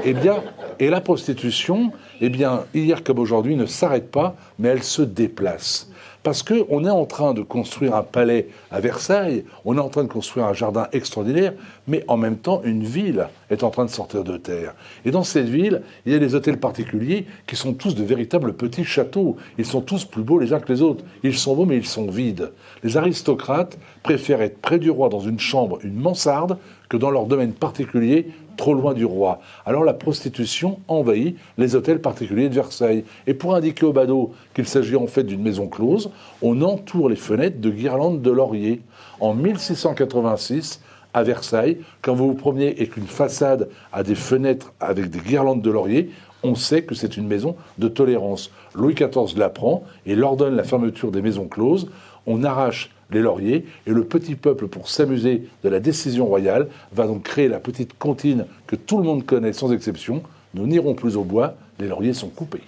Et la prostitution, hier comme aujourd'hui, ne s'arrête pas, mais elle se déplace. Parce qu'on est en train de construire un palais à Versailles, on est en train de construire un jardin extraordinaire, mais en même temps, une ville est en train de sortir de terre. Et dans cette ville, il y a des hôtels particuliers qui sont tous de véritables petits châteaux. Ils sont tous plus beaux les uns que les autres. Ils sont beaux, mais ils sont vides. Les aristocrates préfèrent être près du roi dans une chambre, une mansarde, que dans leur domaine particulier, trop loin du roi. Alors la prostitution envahit les hôtels particuliers de Versailles. Et pour indiquer aux badauds qu'il s'agit en fait d'une maison close, on entoure les fenêtres de guirlandes de laurier. En 1686, à Versailles, quand vous vous promeniez et qu'une façade a des fenêtres avec des guirlandes de laurier, on sait que c'est une maison de tolérance. Louis XIV l'apprend et l'ordonne la fermeture des maisons closes. On arrache les lauriers, et le petit peuple, pour s'amuser de la décision royale, va donc créer la petite comptine que tout le monde connaît sans exception. Nous n'irons plus au bois, les lauriers sont coupés.